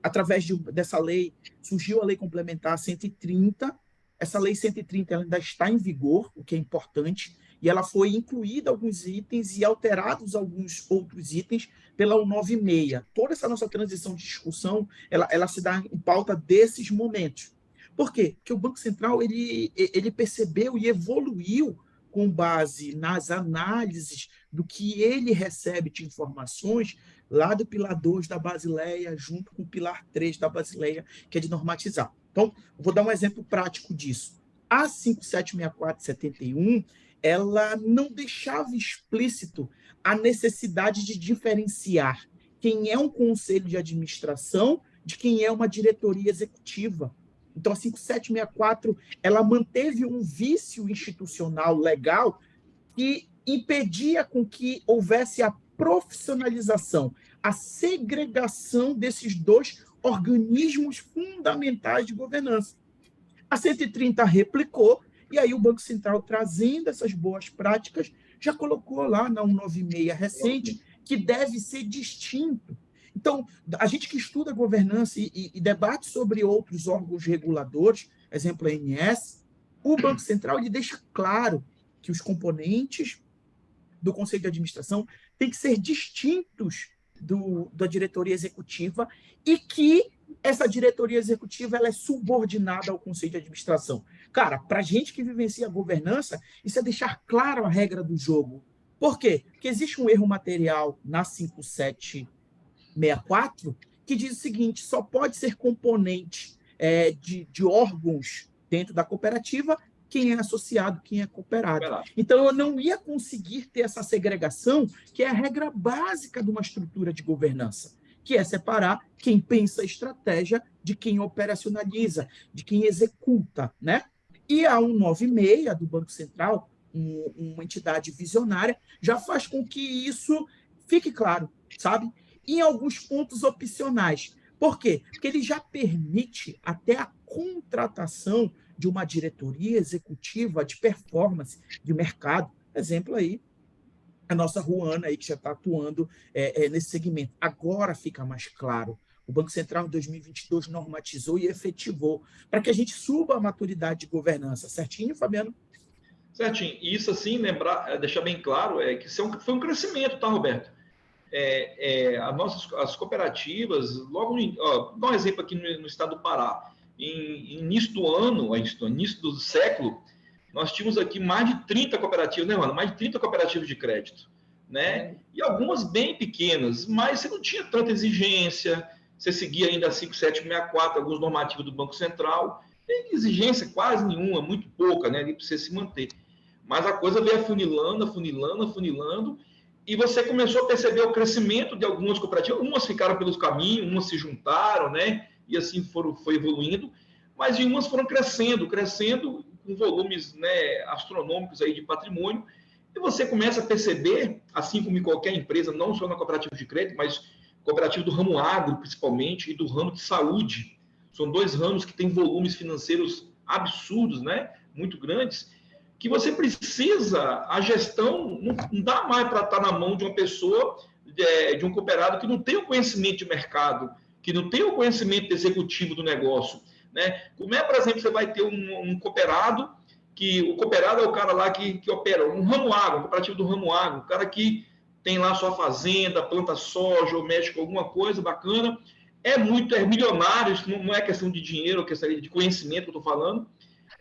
Através dessa lei, surgiu a lei complementar 130. Essa lei 130 ela ainda está em vigor, o que é importante, e ela foi incluída alguns itens e alterados alguns outros itens pela 196. Toda essa nossa transição de discussão, ela se dá em pauta desses momentos. Por quê? Porque o Banco Central ele percebeu e evoluiu com base nas análises do que ele recebe de informações lá do Pilar 2 da Basileia, junto com o Pilar 3 da Basileia, que é de normatizar. Então, vou dar um exemplo prático disso. A 5764/71, ela não deixava explícito a necessidade de diferenciar quem é um conselho de administração de quem é uma diretoria executiva. Então, a 5764, ela manteve um vício institucional legal que impedia com que houvesse a profissionalização, a segregação desses dois organismos fundamentais de governança. A 130 replicou, e aí o Banco Central, trazendo essas boas práticas, já colocou lá na 196 recente que deve ser distinto. Então, a gente que estuda governança e debate sobre outros órgãos reguladores, exemplo a ANS, o Banco Central ele deixa claro que os componentes do Conselho de Administração têm que ser distintos da diretoria executiva e que essa diretoria executiva ela é subordinada ao Conselho de Administração. Cara, para a gente que vivencia a governança, isso é deixar claro a regra do jogo. Por quê? Porque existe um erro material na 5764 que diz o seguinte, só pode ser componente de órgãos dentro da cooperativa quem é associado, quem é cooperado. Então, eu não ia conseguir ter essa segregação, que é a regra básica de uma estrutura de governança, que é separar quem pensa a estratégia de quem operacionaliza, de quem executa, né? E a 196 do Banco Central, uma entidade visionária, já faz com que isso fique claro, sabe? Em alguns pontos opcionais. Por quê? Porque ele já permite até a contratação de uma diretoria executiva de performance de mercado. Exemplo aí, a nossa Ruana, aí, que já está atuando nesse segmento. Agora fica mais claro. O Banco Central, em 2022, normatizou e efetivou para que a gente suba a maturidade de governança. Certinho, Fabiano? Certinho. E isso, assim, deixar bem claro, que isso foi um crescimento, tá, Roberto? As cooperativas, dá um exemplo aqui no estado do Pará. Início do ano, início do século, nós tínhamos aqui mais de 30 cooperativas, né, mano? Mais de 30 cooperativas de crédito, né? E algumas bem pequenas, mas você não tinha tanta exigência, você seguia ainda a 5764, alguns normativos do Banco Central, tem exigência quase nenhuma, muito pouca, né? Ali para você se manter. Mas a coisa veio afunilando, e você começou a perceber o crescimento de algumas cooperativas, umas ficaram pelos caminhos, umas se juntaram, né? E assim foi evoluindo, mas umas foram crescendo com volumes, né, astronômicos aí de patrimônio, e você começa a perceber, assim como em qualquer empresa, não só na cooperativa de crédito, mas cooperativa do ramo agro, principalmente, e do ramo de saúde. São dois ramos que têm volumes financeiros absurdos, né, muito grandes, que você precisa, a gestão não dá mais para estar na mão de uma pessoa, de um cooperado que não tem o conhecimento de mercado, que não tem o conhecimento executivo do negócio, né? Como por exemplo, você vai ter um cooperado, que o cooperado é o cara lá que opera um ramo agro, um cooperativo do ramo agro, o cara que tem lá sua fazenda, planta soja ou mexe com alguma coisa bacana, é milionário, isso não é questão de dinheiro, é questão de conhecimento que eu estou falando.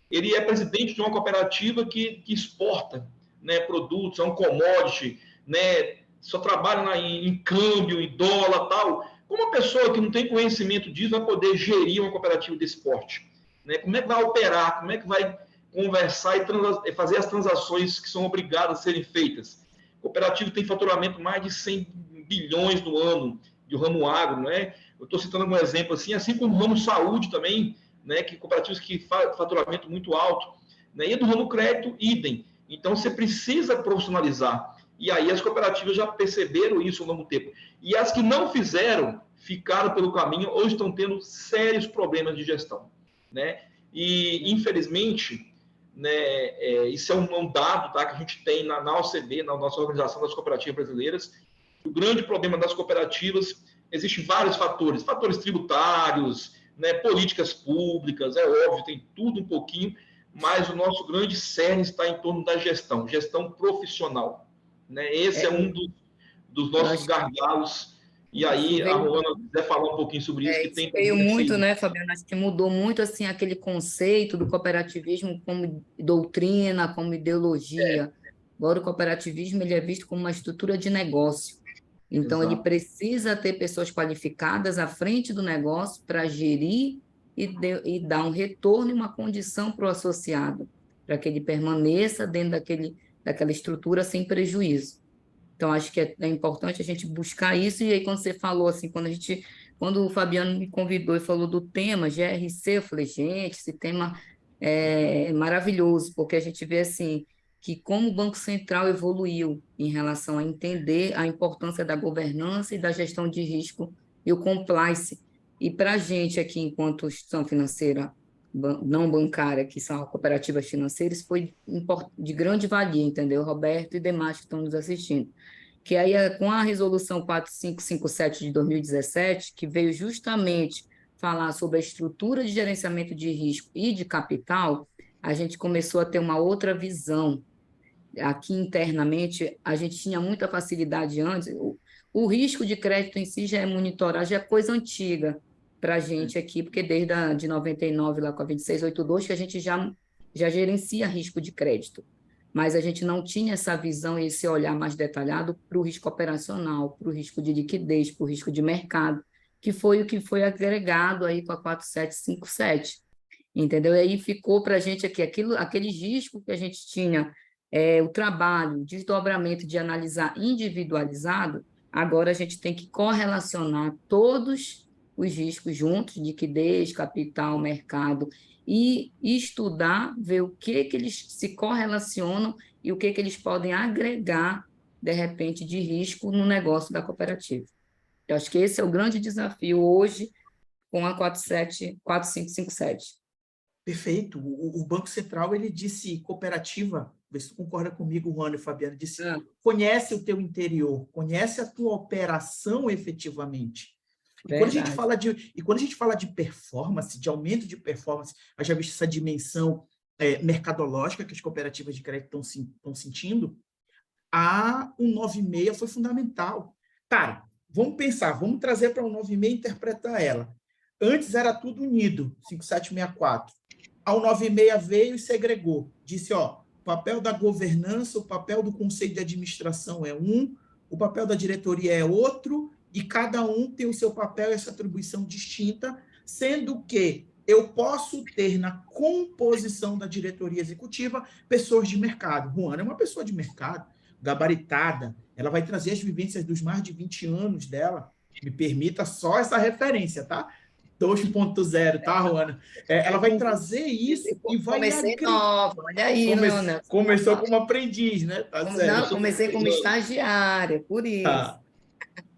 Ele é presidente de uma cooperativa que exporta, né, produtos, é um commodity, né, só trabalha em câmbio, em dólar, tal. Como uma pessoa que não tem conhecimento disso vai poder gerir uma cooperativa de esporte? Né? Como é que vai operar? Como é que vai conversar e fazer as transações que são obrigadas a serem feitas? O cooperativo tem faturamento mais de 100 bilhões no ano, de ramo agro, né? Eu estou citando algum exemplo assim como o ramo saúde também, né, que cooperativas que faturamento muito alto, né, e do ramo crédito, idem. Então, você precisa profissionalizar. E aí as cooperativas já perceberam isso ao longo do tempo. E as que não fizeram, ficaram pelo caminho ou estão tendo sérios problemas de gestão, né? E, infelizmente, né, isso é um dado, tá, que a gente tem na OCB, na nossa Organização das Cooperativas Brasileiras. O grande problema das cooperativas, existem vários fatores tributários, né, políticas públicas, é óbvio, tem tudo um pouquinho, mas o nosso grande cerne está em torno da gestão profissional, né? Esse é um dos nossos gargalos. E aí, a Ruana quiser falar um pouquinho sobre isso, que tem... Veio muito, né, Fabiana? Acho que mudou muito, assim, aquele conceito do cooperativismo como doutrina, como ideologia. Agora, o cooperativismo, ele é visto como uma estrutura de negócio. Então, ele precisa ter pessoas qualificadas à frente do negócio para gerir e dar um retorno e uma condição para o associado, para que ele permaneça dentro daquela estrutura sem prejuízo. Então, acho que é importante a gente buscar isso. E aí, quando você falou assim, quando o Fabiano me convidou e falou do tema GRC, eu falei, gente, esse tema é maravilhoso, porque a gente vê assim que como o Banco Central evoluiu em relação a entender a importância da governança e da gestão de risco e o compliance. E para a gente aqui, enquanto instituição financeira não bancária, que são cooperativas financeiras, foi de grande valia, entendeu, Roberto e demais que estão nos assistindo. Que aí, com a resolução 4557 de 2017, que veio justamente falar sobre a estrutura de gerenciamento de risco e de capital, a gente começou a ter uma outra visão. Aqui internamente, a gente tinha muita facilidade antes, o risco de crédito em si já é monitorado, já é coisa antiga para a gente aqui, porque desde de 99, lá com a 2682, que a gente já gerencia risco de crédito, mas a gente não tinha essa visão e esse olhar mais detalhado para o risco operacional, para o risco de liquidez, para o risco de mercado, que foi o que foi agregado aí com a 4757, entendeu? E aí ficou para a gente aqui aquele risco que a gente tinha, o trabalho, o desdobramento de analisar individualizado, agora a gente tem que correlacionar todos os riscos juntos, liquidez, capital, mercado, e estudar, ver o que eles se correlacionam e o que eles podem agregar, de repente, de risco no negócio da cooperativa. Eu acho que esse é o grande desafio hoje com a 4557. Perfeito. O Banco Central, ele disse, cooperativa, vê se tu concorda comigo, Juan e Fabiano, disse, conhece o teu interior, conhece a tua operação efetivamente. E quando a gente fala de performance, de aumento de performance, eu já visto essa dimensão mercadológica que as cooperativas de crédito estão sentindo, a 196 foi fundamental. Cara, vamos pensar, vamos trazer para a 196 e interpretar ela. Antes era tudo unido, 5764. A 196 veio e segregou. Disse, ó, o papel da governança, o papel do conselho de administração é um, o papel da diretoria é outro, e cada um tem o seu papel e essa atribuição distinta, sendo que eu posso ter na composição da diretoria executiva pessoas de mercado. Juana é uma pessoa de mercado, gabaritada, ela vai trazer as vivências dos mais de 20 anos dela, me permita só essa referência, tá? 2.0, tá, Juana? Ela vai trazer isso e vai... Comecei nova, olha aí, Leonel. Começou como aprendiz, né? Tá certo. Não, comecei como estagiária, por isso.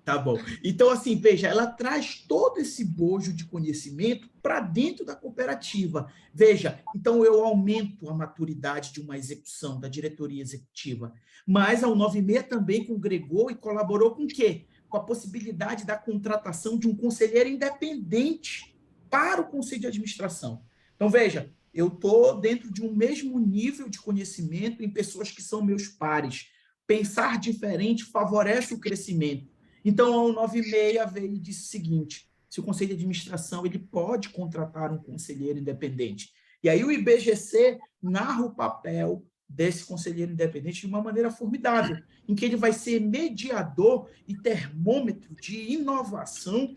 Tá bom. Então, assim, veja, ela traz todo esse bojo de conhecimento para dentro da cooperativa. Veja, então eu aumento a maturidade de uma execução da diretoria executiva, mas a 196 também congregou e colaborou com o quê? Com a possibilidade da contratação de um conselheiro independente para o conselho de administração. Então, veja, eu estou dentro de um mesmo nível de conhecimento em pessoas que são meus pares. Pensar diferente favorece o crescimento. Então, a 196 veio e disse o seguinte, se o conselho de administração ele pode contratar um conselheiro independente. E aí o IBGC narra o papel desse conselheiro independente de uma maneira formidável, em que ele vai ser mediador e termômetro de inovação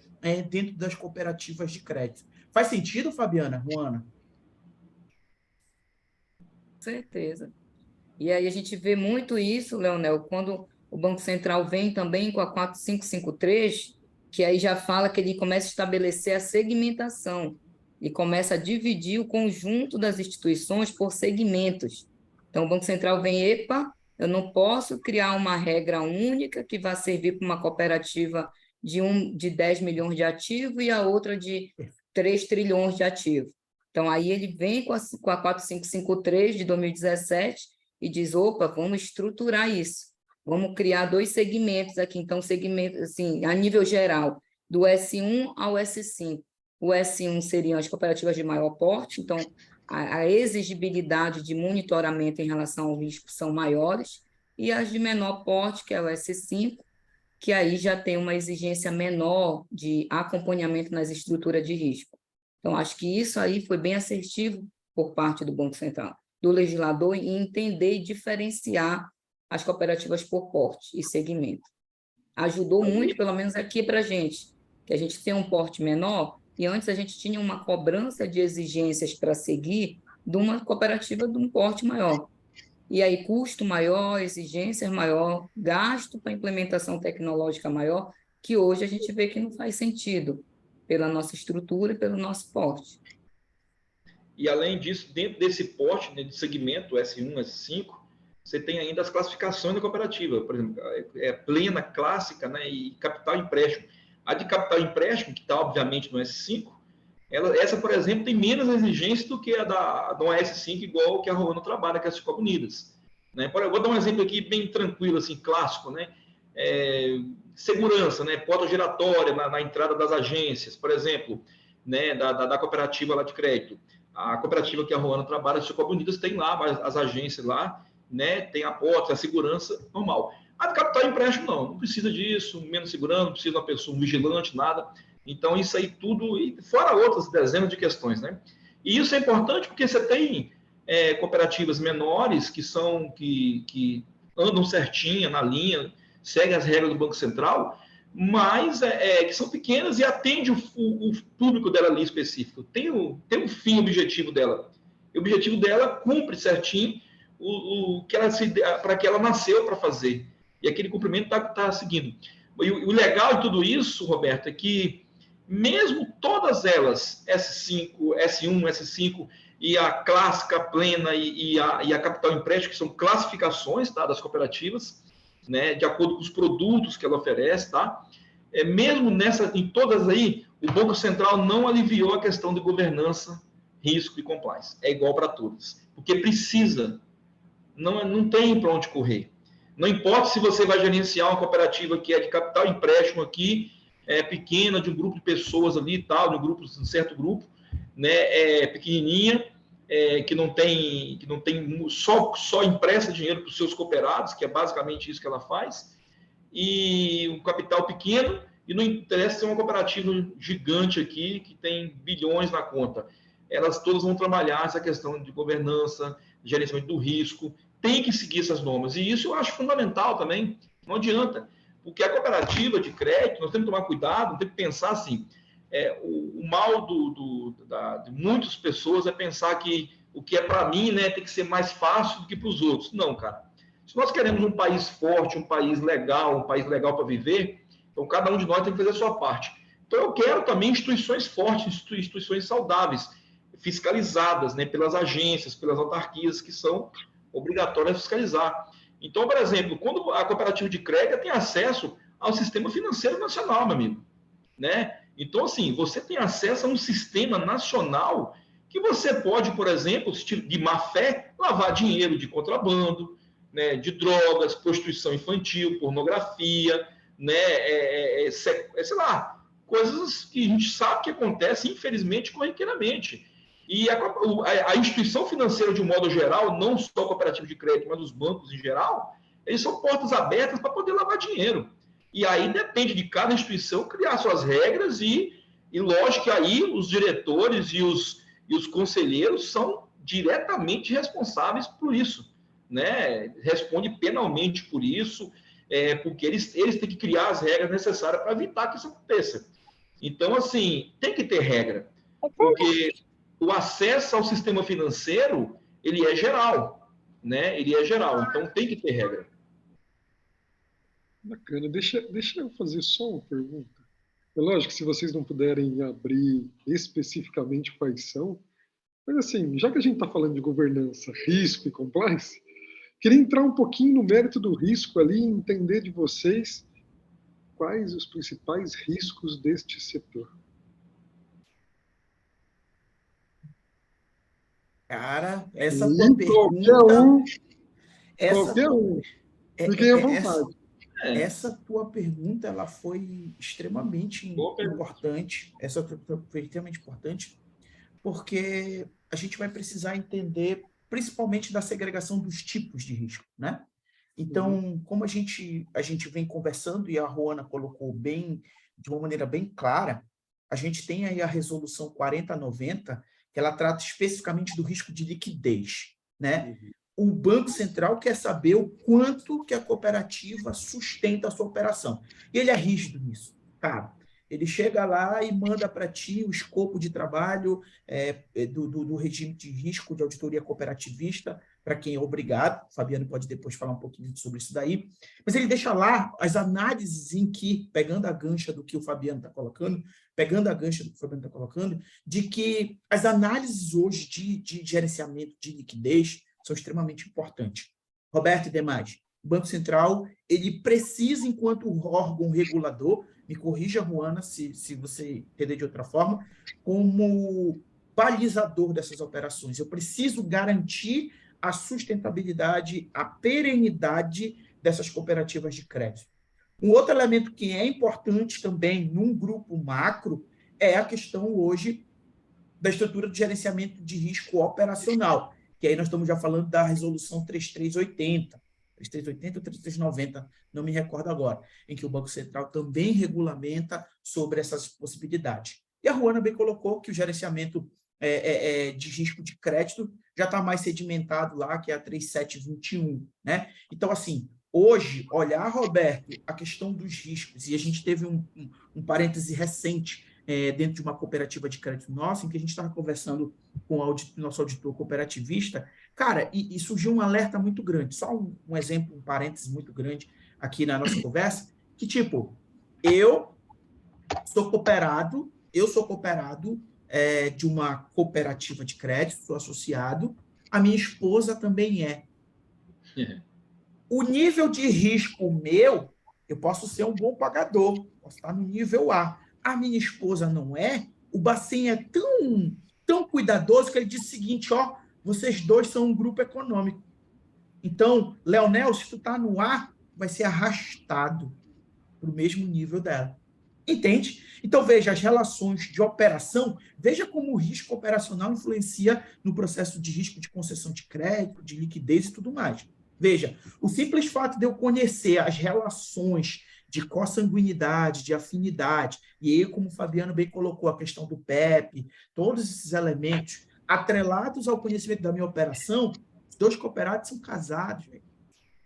dentro das cooperativas de crédito. Faz sentido, Fabiana, Juana? Com certeza. E aí a gente vê muito isso, Leonel, quando o Banco Central vem também com a 4553, que aí já fala que ele começa a estabelecer a segmentação. e começa a dividir o conjunto das instituições por segmentos. Então, o Banco Central vem, epa, eu não posso criar uma regra única que vá servir para uma cooperativa de 10 milhões de ativos e a outra de 3 trilhões de ativos. Então, aí ele vem com a 4553 de 2017 e diz, opa, vamos estruturar isso. Vamos criar 2 segmentos aqui. Então, segmento, assim, a nível geral, do S1 ao S5. O S1 seriam as cooperativas de maior porte, então, a exigibilidade de monitoramento em relação ao risco são maiores, e as de menor porte, que é o S5, que aí já tem uma exigência menor de acompanhamento nas estruturas de risco. Então, acho que isso aí foi bem assertivo por parte do Banco Central, do legislador, em entender e diferenciar as cooperativas por porte e segmento. Ajudou muito, pelo menos aqui para a gente, que a gente tem um porte menor, e antes a gente tinha uma cobrança de exigências para seguir de uma cooperativa de um porte maior. E aí, custo maior, exigências maior, gasto para implementação tecnológica maior, que hoje a gente vê que não faz sentido, pela nossa estrutura e pelo nosso porte. E, além disso, dentro desse porte, né, de segmento S1, S5, você tem ainda as classificações da cooperativa. Por exemplo, plena, clássica, né, e capital empréstimo. A de capital empréstimo, que está, obviamente, no S5, essa, por exemplo, tem menos exigência do que a da S5, igual que a Rolando trabalha, que é a Cicobi Unidas. Né? Eu vou dar um exemplo aqui bem tranquilo, assim, clássico, né? Segurança, né? Porta giratória na entrada das agências, por exemplo, né? da cooperativa lá de crédito. A cooperativa que a Rolando trabalha, a Cicobi Unidas, tem lá as agências lá, né? Tem a porta, a segurança normal. A de capital empréstimo, não precisa disso, menos segurança, não precisa de uma pessoa, um vigilante, nada. Então, isso aí tudo, e fora outras dezenas de questões, né? E isso é importante porque você tem cooperativas menores que andam certinha na linha, seguem as regras do Banco Central, mas que são pequenas e atendem o público dela ali específico. Tem um fim objetivo dela. E o objetivo dela cumpre certinho o que para que ela nasceu para fazer. E aquele cumprimento está seguindo. E o legal de tudo isso, Roberto, é que mesmo todas elas, S5, S1, S5 e a clássica, a plena e a capital empréstimo, que são classificações, tá, das cooperativas, né, de acordo com os produtos que ela oferece, tá? Mesmo em todas aí, o Banco Central não aliviou a questão de governança, risco e compliance. É igual para todas. Porque precisa. Não tem para onde correr. Não importa se você vai gerenciar uma cooperativa que é de capital empréstimo aqui, pequena, de um grupo de pessoas ali e tal, de um certo grupo, né, pequenininha, que não tem só empresta dinheiro para os seus cooperados, que é basicamente isso que ela faz, e um capital pequeno, e não interessa ser uma cooperativa gigante aqui, que tem bilhões na conta. Elas todas vão trabalhar essa questão de governança, gerenciamento do risco, tem que seguir essas normas. E isso eu acho fundamental também, não adianta. Porque a cooperativa de crédito, nós temos que tomar cuidado, temos que pensar assim, o mal de muitas pessoas é pensar que o que é para mim, né, tem que ser mais fácil do que para os outros. Não, cara. Se nós queremos um país forte, um país legal para viver, então cada um de nós tem que fazer a sua parte. Então eu quero também instituições fortes, instituições saudáveis, fiscalizadas, né, pelas agências, pelas autarquias que são obrigatórias a fiscalizar. Então, por exemplo, quando a cooperativa de crédito tem acesso ao sistema financeiro nacional, meu amigo, né? Então, assim, você tem acesso a um sistema nacional que você pode, por exemplo, de má fé, lavar dinheiro de contrabando, né, de drogas, prostituição infantil, pornografia, né, sei lá, coisas que a gente sabe que acontecem, infelizmente, corriqueiramente. E a instituição financeira, de um modo geral, não só a cooperativa de crédito, mas os bancos em geral, eles são portas abertas para poder lavar dinheiro. E aí depende de cada instituição criar suas regras e lógico que aí os diretores e os conselheiros são diretamente responsáveis por isso, né? Responde penalmente por isso, porque eles têm que criar as regras necessárias para evitar que isso aconteça. Então, assim, tem que ter regra, porque o acesso ao sistema financeiro, ele é geral, né? Ele é geral, então tem que ter regra. Bacana. Deixa eu fazer só uma pergunta. É lógico que se vocês não puderem abrir especificamente quais são, mas assim, já que a gente está falando de governança, risco e compliance, queria entrar um pouquinho no mérito do risco ali e entender de vocês quais os principais riscos deste setor. Cara, essa tua E pergunta, essa, qualquer um, é- fiquem à é- é- essa, vontade. essa tua pergunta, ela foi extremamente Boa pergunta. importante. Essa foi extremamente importante, porque a gente vai precisar entender, principalmente da segregação dos tipos de risco, né? Então, como a gente vem conversando e a Ruana colocou bem, de uma maneira bem clara, a gente tem aí a resolução 4090, que ela trata especificamente do risco de liquidez, né? O Banco Central quer saber o quanto que a cooperativa sustenta a sua operação. E ele é rígido nisso. Cara, ele chega lá e manda para ti o escopo de trabalho do regime de risco de auditoria cooperativista, para quem é obrigado. O Fabiano pode depois falar um pouquinho sobre isso daí. Mas ele deixa lá as análises em que, pegando a gancha do que o Fabiano está colocando, de que as análises hoje de gerenciamento de liquidez são extremamente importantes. Roberto e demais, o Banco Central, ele precisa, enquanto órgão regulador, me corrija, Ruana, se você entender de outra forma, como balizador dessas operações. Eu preciso garantir a sustentabilidade, a perenidade dessas cooperativas de crédito. Um outro elemento que é importante também num grupo macro é a questão hoje da estrutura de gerenciamento de risco operacional, que aí nós estamos já falando da resolução 3380 ou 3390, não me recordo agora, em que o Banco Central também regulamenta sobre essas possibilidades. E a Ruana bem colocou que o gerenciamento de risco de crédito já está mais sedimentado lá, que é a 3721, né? Então, assim, hoje, olhar, Roberto, a questão dos riscos, e a gente teve um parêntese recente dentro de uma cooperativa de crédito nossa, em que a gente estava conversando com o nosso auditor cooperativista, cara, e surgiu um alerta muito grande, só um exemplo, um parêntese muito grande aqui na nossa conversa, que tipo, eu sou cooperado de uma cooperativa de crédito, sou associado, a minha esposa também é. O nível de risco meu, eu posso ser um bom pagador, posso estar no nível A. A minha esposa não é, o Bacen é tão cuidadoso que ele diz o seguinte, ó, vocês dois são um grupo econômico. Então, Leonel, se tu tá no A, vai ser arrastado para o mesmo nível dela. Entende? Então, veja, as relações de operação, veja como o risco operacional influencia no processo de risco de concessão de crédito, de liquidez e tudo mais. Veja, o simples fato de eu conhecer as relações de consanguinidade, de afinidade, e aí, como o Fabiano bem colocou, a questão do PEP, todos esses elementos atrelados ao conhecimento da minha operação, os dois cooperados são casados, velho.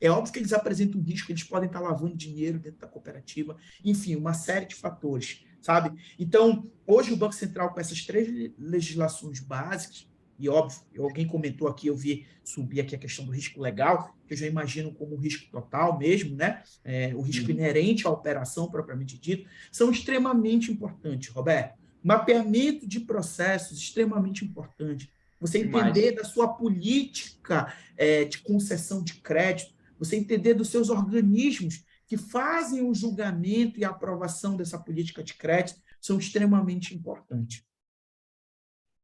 É óbvio que eles apresentam um risco, eles podem estar lavando dinheiro dentro da cooperativa, enfim, uma série de fatores, sabe? Então, hoje o Banco Central, com essas 3 legislações básicas, e óbvio, alguém comentou aqui, eu vi subir aqui a questão do risco legal, que eu já imagino como risco total mesmo, né? O risco inerente à operação, propriamente dito, são extremamente importantes, Roberto. Mapeamento de processos, extremamente importante. Você entender da sua política de concessão de crédito, você entender dos seus organismos que fazem o julgamento e a aprovação dessa política de crédito são extremamente importantes.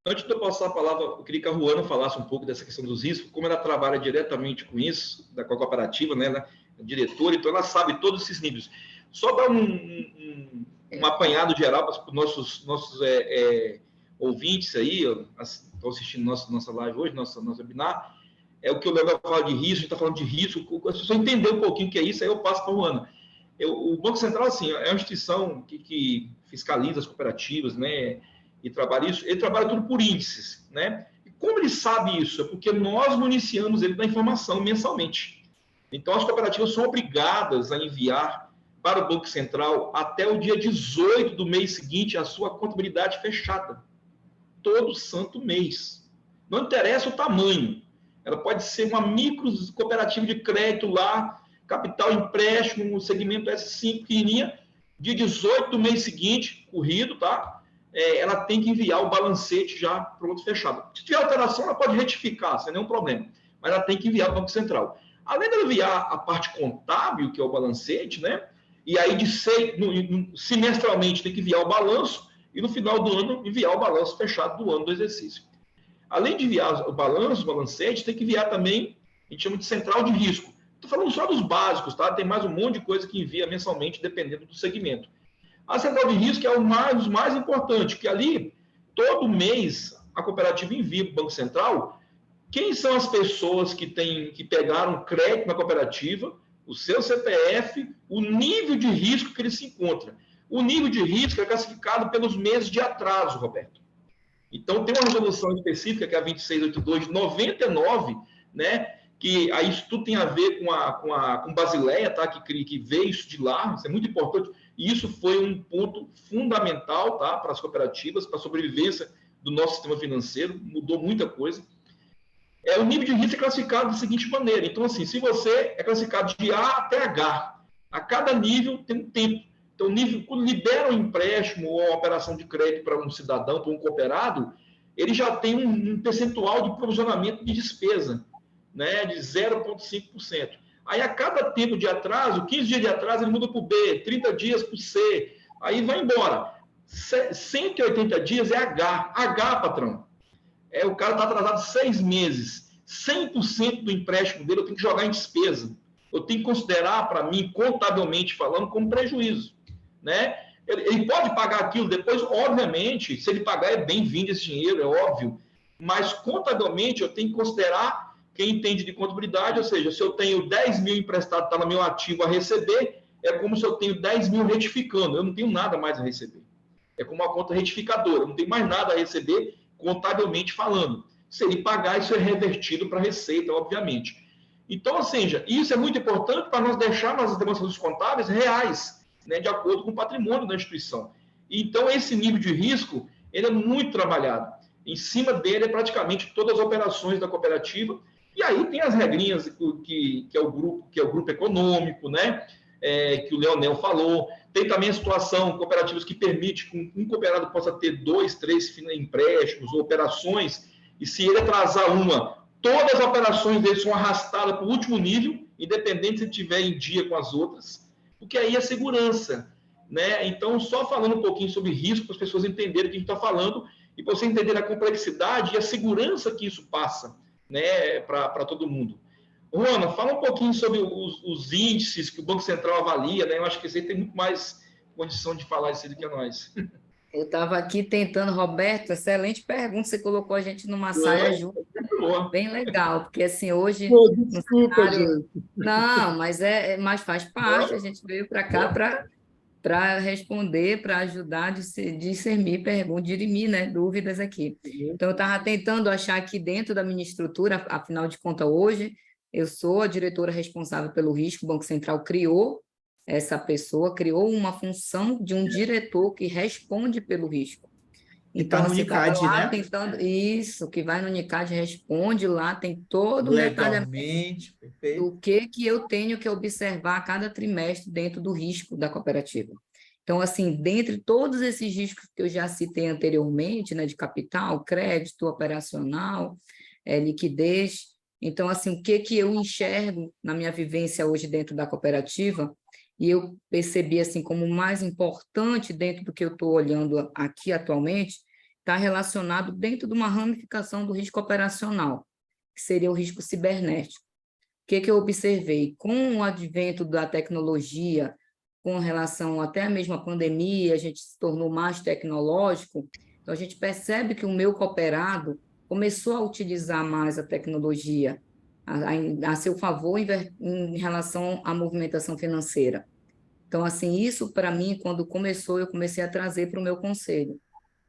Antes de eu passar a palavra, eu queria que a Ruana falasse um pouco dessa questão dos riscos, como ela trabalha diretamente com isso, com a cooperativa, né? Ela é diretora, então ela sabe todos esses níveis. Só dar um apanhado geral para os nossos ouvintes aí, estão assistindo nossa live hoje, nosso webinar. É o que o Leonel fala de risco, a gente está falando de risco, se você entender um pouquinho o que é isso, aí eu passo para a Ruana. O Banco Central, assim, é uma instituição que fiscaliza as cooperativas, né, e trabalha isso, ele trabalha tudo por índices, né, e como ele sabe isso? É porque nós municiamos ele da informação mensalmente. Então, as cooperativas são obrigadas a enviar para o Banco Central até o dia 18 do mês seguinte a sua contabilidade fechada, todo santo mês. Não interessa o tamanho. Ela pode ser uma micro cooperativa de crédito lá, capital empréstimo, segmento S5, pequenininha, dia 18 do mês seguinte, corrido, tá? Ela tem que enviar o balancete já pronto, fechado. Se tiver alteração, ela pode retificar, sem nenhum problema. Mas ela tem que enviar para o Banco Central. Além de enviar a parte contábil, que é o balancete, né? E aí, semestralmente, tem que enviar o balanço e, no final do ano, enviar o balanço fechado do ano do exercício. Além de enviar o balanço, o balancete, tem que enviar também, a gente chama de central de risco. Estou falando só dos básicos, tá? Tem mais um monte de coisa que envia mensalmente, dependendo do segmento. A central de risco é os mais importantes, que ali, todo mês, a cooperativa envia para o Banco Central quem são as pessoas que pegaram crédito na cooperativa, o seu CPF, o nível de risco que ele se encontra. O nível de risco é classificado pelos meses de atraso, Roberto. Então, tem uma resolução específica, que é a 2682 de 99, né? Que aí isso tudo tem a ver com Basileia, tá? Que veio isso de lá, isso é muito importante. E isso foi um ponto fundamental, tá? Para as cooperativas, para a sobrevivência do nosso sistema financeiro, mudou muita coisa. O nível de risco é classificado da seguinte maneira. Então, assim, se você é classificado de A até H, a cada nível tem um tempo. Então, quando libera um empréstimo ou uma operação de crédito para um cidadão, para um cooperado, ele já tem um percentual de provisionamento de despesa, né, de 0,5%. Aí, a cada tempo de atraso, 15 dias de atraso, ele muda para o B, 30 dias para o C, aí vai embora. 180 dias é H. H, patrão. O cara está atrasado 6 meses. 100% do empréstimo dele eu tenho que jogar em despesa. Eu tenho que considerar, para mim, contabilmente falando, como prejuízo. Né? Ele pode pagar aquilo depois, obviamente, se ele pagar é bem-vindo esse dinheiro, é óbvio, mas contabilmente eu tenho que considerar, quem entende de contabilidade, ou seja, se eu tenho 10 mil emprestado, está no meu ativo a receber, é como se eu tenho 10 mil retificando, eu não tenho nada mais a receber. É como uma conta retificadora, eu não tenho mais nada a receber contabilmente falando. Se ele pagar, isso é revertido para a receita, obviamente. Então, ou seja, isso é muito importante para nós deixarmos as demonstrações contábeis reais, né, de acordo com o patrimônio da instituição. Então, esse nível de risco, ele é muito trabalhado. Em cima dele é praticamente todas as operações da cooperativa, e aí tem as regrinhas que é o grupo econômico, né, que o Leonel falou. Tem também a situação, cooperativas que permitem que um cooperado possa ter 2, 3 empréstimos ou operações, e se ele atrasar todas as operações dele são arrastadas para o último nível, independente se ele estiver em dia com as outras, porque aí é segurança. Né? Então, só falando um pouquinho sobre risco, para as pessoas entenderem o que a gente está falando, e para você entender a complexidade e a segurança que isso passa, né, para todo mundo. Rona, fala um pouquinho sobre os índices que o Banco Central avalia, né? Eu acho que você tem muito mais condição de falar isso do que nós. Eu estava aqui tentando, Roberto, excelente pergunta, você colocou a gente numa saia junto, bem legal, porque assim, hoje... Desculpa, gente. Não, mas faz parte, a gente veio para cá para responder, para ajudar a discernir perguntas, dirimir, né, dúvidas aqui. Então, eu estava tentando achar aqui dentro da minha estrutura, afinal de contas, hoje, eu sou a diretora responsável pelo risco, o Banco Central criou essa pessoa, criou uma função de um diretor que responde pelo risco. Então, tá no Unicad, lá né? tentando, isso, que vai no Unicad, responde lá, tem todo o detalhamento do que eu tenho que observar a cada trimestre dentro do risco da cooperativa. Então, assim, dentre todos esses riscos que eu já citei anteriormente, né, de capital, crédito, operacional, liquidez, então, assim, o que eu enxergo na minha vivência hoje dentro da cooperativa, e eu percebi, assim, como o mais importante dentro do que eu estou olhando aqui atualmente, está relacionado dentro de uma ramificação do risco operacional, que seria o risco cibernético. O que eu observei? Com o advento da tecnologia, com relação até a mesma pandemia, a gente se tornou mais tecnológico, então a gente percebe que o meu cooperado começou a utilizar mais a tecnologia a seu favor em relação à movimentação financeira. Então, assim, isso para mim, quando começou, eu comecei a trazer para o meu conselho,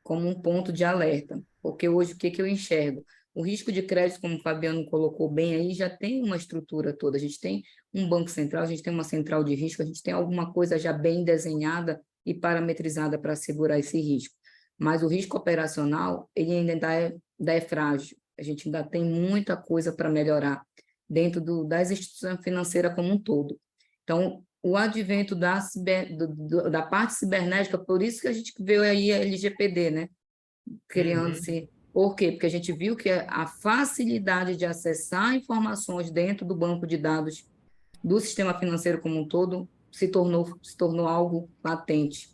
como um ponto de alerta, porque hoje o que eu enxergo? O risco de crédito, como o Fabiano colocou bem aí, já tem uma estrutura toda, a gente tem um banco central, a gente tem uma central de risco, a gente tem alguma coisa já bem desenhada e parametrizada para segurar esse risco. Mas o risco operacional, ele ainda é frágil, a gente ainda tem muita coisa para melhorar dentro das instituições financeiras como um todo. Então, o advento da parte cibernética, por isso que a gente veio aí a LGPD, né? Criando-se. Por quê? Porque a gente viu que a facilidade de acessar informações dentro do banco de dados do sistema financeiro como um todo se tornou algo latente.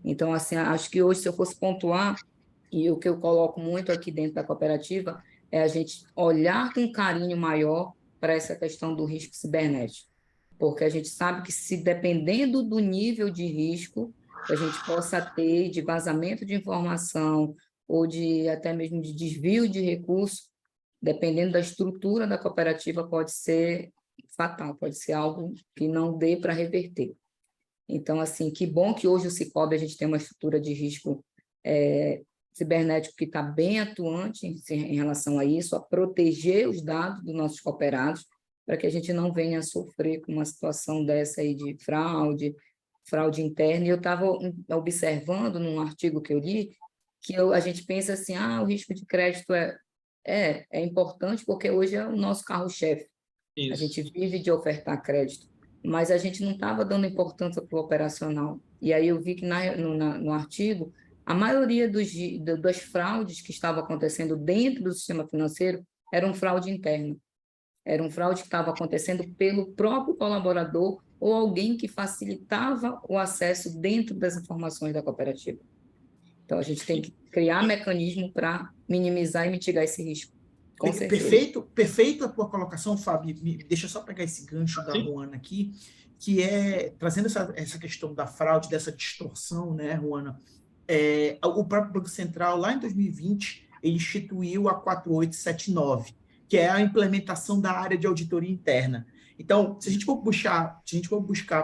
Então, assim, acho que hoje, se eu fosse pontuar, e o que eu coloco muito aqui dentro da cooperativa, é a gente olhar com carinho maior para essa questão do risco cibernético. Porque a gente sabe que, se dependendo do nível de risco que a gente possa ter, de vazamento de informação, ou de até mesmo de desvio de recursos, dependendo da estrutura da cooperativa, pode ser fatal, pode ser algo que não dê para reverter. Então, assim, que bom que hoje o Sicoob a gente tem uma estrutura de risco cibernético que está bem atuante em relação a isso, a proteger os dados dos nossos cooperados, para que a gente não venha a sofrer com uma situação dessa aí de fraude interna. E eu estava observando num artigo que eu li, que a gente pensa assim, o risco de crédito é importante porque hoje é o nosso carro-chefe. A gente vive de ofertar crédito, mas a gente não estava dando importância para o operacional. E aí eu vi que no artigo, a maioria das fraudes que estavam acontecendo dentro do sistema financeiro era um fraude interno. Era um fraude que estava acontecendo pelo próprio colaborador ou alguém que facilitava o acesso dentro das informações da cooperativa. Então, a gente tem que criar mecanismo para minimizar e mitigar esse risco. Com certeza. Perfeito a tua colocação, Fábio. Deixa eu só pegar esse gancho da Ruana aqui, que é trazendo essa questão da fraude, dessa distorção, né, Ruana? O próprio Banco Central, lá em 2020, ele instituiu a 4879, que é a implementação da área de auditoria interna. Então, se a gente for buscar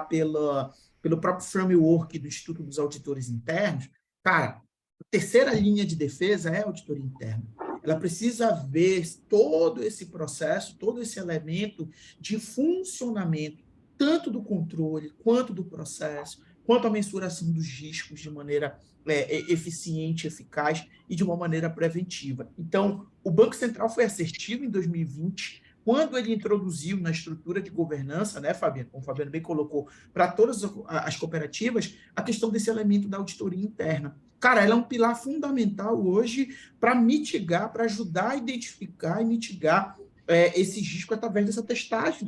pelo próprio framework do Instituto dos Auditores Internos, cara, a terceira linha de defesa é a auditoria interna. Ela precisa ver todo esse processo, todo esse elemento de funcionamento, tanto do controle, quanto do processo, quanto a mensuração dos riscos de maneira eficiente, eficaz e de uma maneira preventiva. Então, o Banco Central foi assertivo em 2020, quando ele introduziu na estrutura de governança, né, Fabiano, como o Fabiano bem colocou, para todas as cooperativas, a questão desse elemento da auditoria interna. Cara, ela é um pilar fundamental hoje para mitigar, para ajudar a identificar e mitigar esse risco através dessa testagem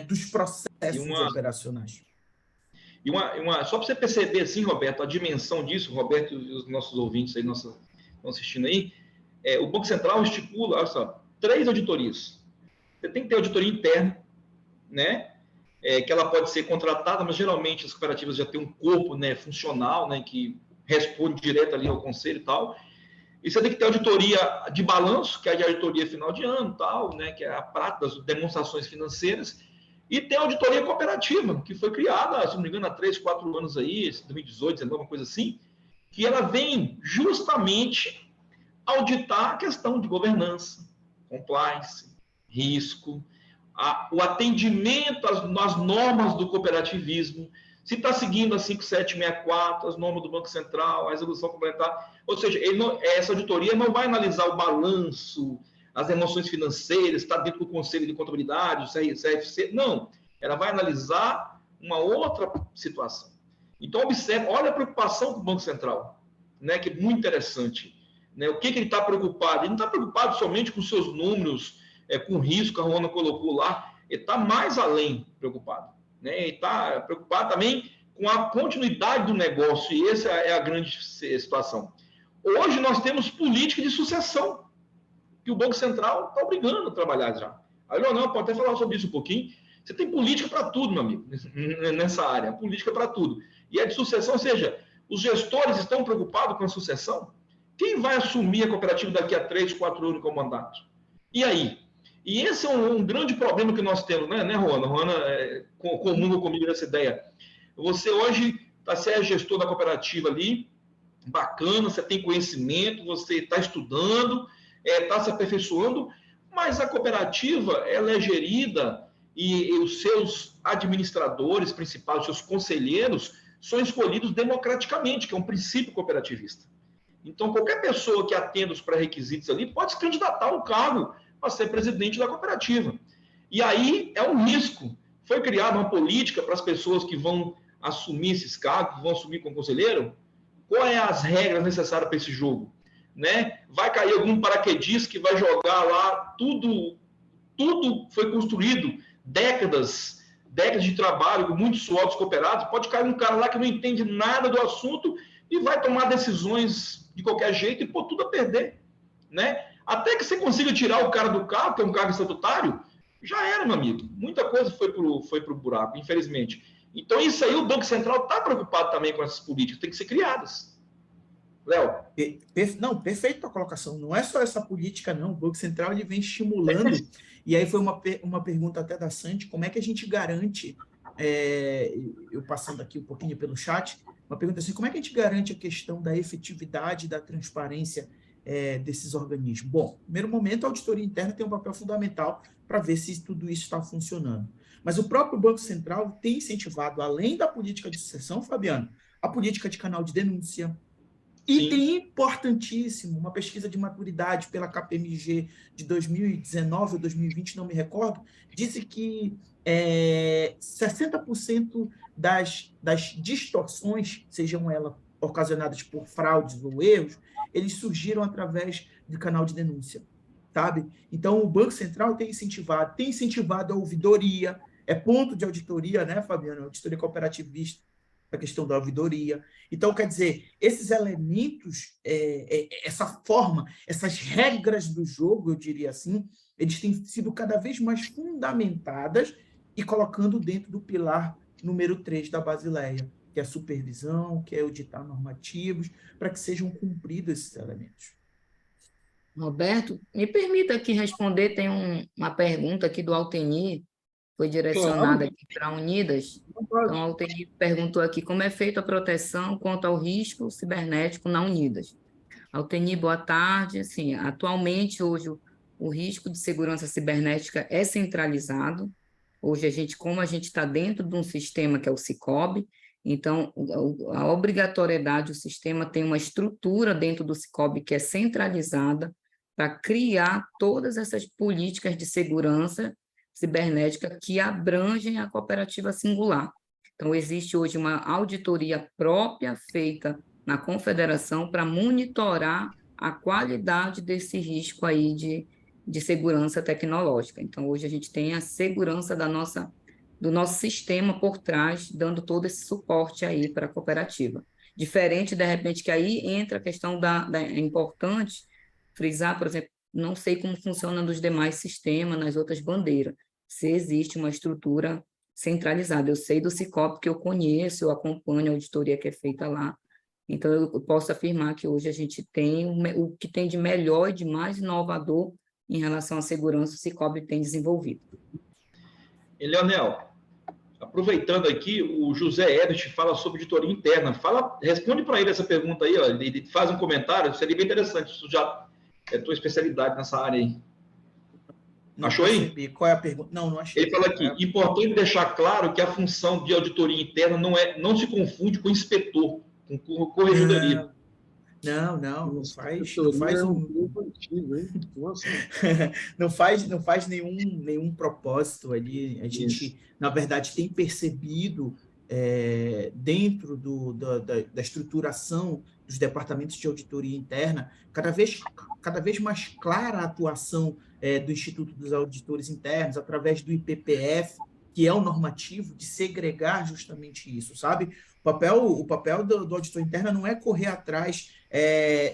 dos processos operacionais. Só para você perceber, assim, Roberto, a dimensão disso, Roberto e os nossos ouvintes aí, estão assistindo aí, o Banco Central estipula, olha só, 3 auditorias. Você tem que ter auditoria interna, né? Que ela pode ser contratada, mas geralmente as cooperativas já têm um corpo, né, funcional, né, que responde direto ali ao conselho e tal. E você tem que ter auditoria de balanço, que é a auditoria final de ano, tal, né, que é a prática das demonstrações financeiras. E tem a auditoria cooperativa, que foi criada, se não me engano, há 3, 4 anos aí, 2018, 19, uma coisa assim, que ela vem justamente auditar a questão de governança, compliance, risco, o atendimento às normas do cooperativismo, se está seguindo a 5764, as normas do Banco Central, a resolução complementar. Ou seja, essa auditoria não vai analisar o balanço, as emoções financeiras, está dentro do Conselho de Contabilidade, o CFC. Não, ela vai analisar uma outra situação. Então, observe, olha a preocupação do Banco Central, né, que é muito interessante. Né? O que ele está preocupado? Ele não está preocupado somente com seus números, com o risco que a Ruana colocou lá, ele está mais além preocupado. Né? Ele está preocupado também com a continuidade do negócio, e essa é a grande situação. Hoje nós temos política de sucessão, que o Banco Central está obrigando a trabalhar já. Aí, Leonel, pode até falar sobre isso um pouquinho. Você tem política para tudo, meu amigo, nessa área, política para tudo. E é de sucessão, ou seja, os gestores estão preocupados com a sucessão? Quem vai assumir a cooperativa daqui a 3, 4 anos com o mandato? E aí? E esse é um grande problema que nós temos, né, Ruana? Ruana comunga comigo nessa ideia. Você hoje você é gestor da cooperativa ali, bacana, você tem conhecimento, você está estudando, está se aperfeiçoando, mas a cooperativa ela é gerida e os seus administradores principais, os seus conselheiros, são escolhidos democraticamente, que é um princípio cooperativista. Então, qualquer pessoa que atenda os pré-requisitos ali pode se candidatar a um cargo para ser presidente da cooperativa. E aí é um risco. Foi criada uma política para as pessoas que vão assumir esses cargos, que vão assumir como conselheiro? Quais são as regras necessárias para esse jogo? Né? Vai cair algum paraquedista que vai jogar lá, tudo foi construído, décadas de trabalho, com muitos suores cooperados, pode cair um cara lá que não entende nada do assunto e vai tomar decisões de qualquer jeito e pôr tudo a perder. Né? Até que você consiga tirar o cara do cargo, que é um cargo estatutário, já era, meu amigo. Muita coisa foi pro buraco, infelizmente. Então, isso aí, o Banco Central está preocupado também com essas políticas, tem que ser criadas. Léo? Não, perfeita a colocação. Não é só essa política, não. O Banco Central ele vem estimulando. E aí foi uma pergunta até da Santi, como é que a gente garante, eu passando aqui um pouquinho pelo chat, uma pergunta assim, como é que a gente garante a questão da efetividade e da transparência desses organismos? Bom, no primeiro momento, a auditoria interna tem um papel fundamental para ver se tudo isso está funcionando. Mas o próprio Banco Central tem incentivado, além da política de sucessão, Fabiano, a política de canal de denúncia. E Sim. tem importantíssimo uma pesquisa de maturidade pela KPMG de 2019 ou 2020, não me recordo, disse que 60% das distorções, sejam elas ocasionadas por fraudes ou erros, eles surgiram através do canal de denúncia, sabe? Então, o Banco Central tem incentivado a ouvidoria, é ponto de auditoria, né, Fabiano? Auditoria cooperativista, a questão da ouvidoria. Então, quer dizer, esses elementos, essa forma, essas regras do jogo, eu diria assim, eles têm sido cada vez mais fundamentadas e colocando dentro do pilar número 3 da Basileia, que é a supervisão, que é auditar normativos, para que sejam cumpridos esses elementos. Roberto, me permita aqui responder, tem uma pergunta aqui do Altenir, foi direcionada aqui para a Unidas. Então, a Altenir perguntou aqui como é feita a proteção quanto ao risco cibernético na Unidas. Altenir, boa tarde. Assim, atualmente, hoje, o risco de segurança cibernética é centralizado. Hoje, como a gente está dentro de um sistema que é o Sicob, então, a obrigatoriedade, o sistema tem uma estrutura dentro do Sicob que é centralizada para criar todas essas políticas de segurança cibernética que abrangem a cooperativa singular. Então, existe hoje uma auditoria própria feita na Confederação para monitorar a qualidade desse risco aí de segurança tecnológica. Então, hoje a gente tem a segurança do nosso sistema por trás, dando todo esse suporte aí para a cooperativa. Diferente, de repente, que aí entra a questão é importante frisar, por exemplo, não sei como funciona nos demais sistemas, nas outras bandeiras, se existe uma estrutura centralizada. Eu sei do Sicob, que eu conheço, eu acompanho a auditoria que é feita lá. Então, eu posso afirmar que hoje a gente tem o que tem de melhor e de mais inovador em relação à segurança, o Sicob tem desenvolvido. E, Leonel, aproveitando aqui, o José Edith fala sobre auditoria interna. Responde para ele essa pergunta aí, ó, ele faz um comentário, seria bem interessante, isso já é tua especialidade nessa área aí. Não achou percebi. aí? Qual é a pergunta? Não achei. Ele fala aqui, importante deixar claro que a função de auditoria interna não se confunde com inspetor, com corregedoria. Não faz nenhum propósito ali. A gente, na verdade, tem percebido dentro da estruturação dos departamentos de auditoria interna cada vez mais clara a atuação do Instituto dos Auditores Internos através do IPPF, que é o normativo de segregar justamente isso, sabe? O papel do auditor interno não é correr atrás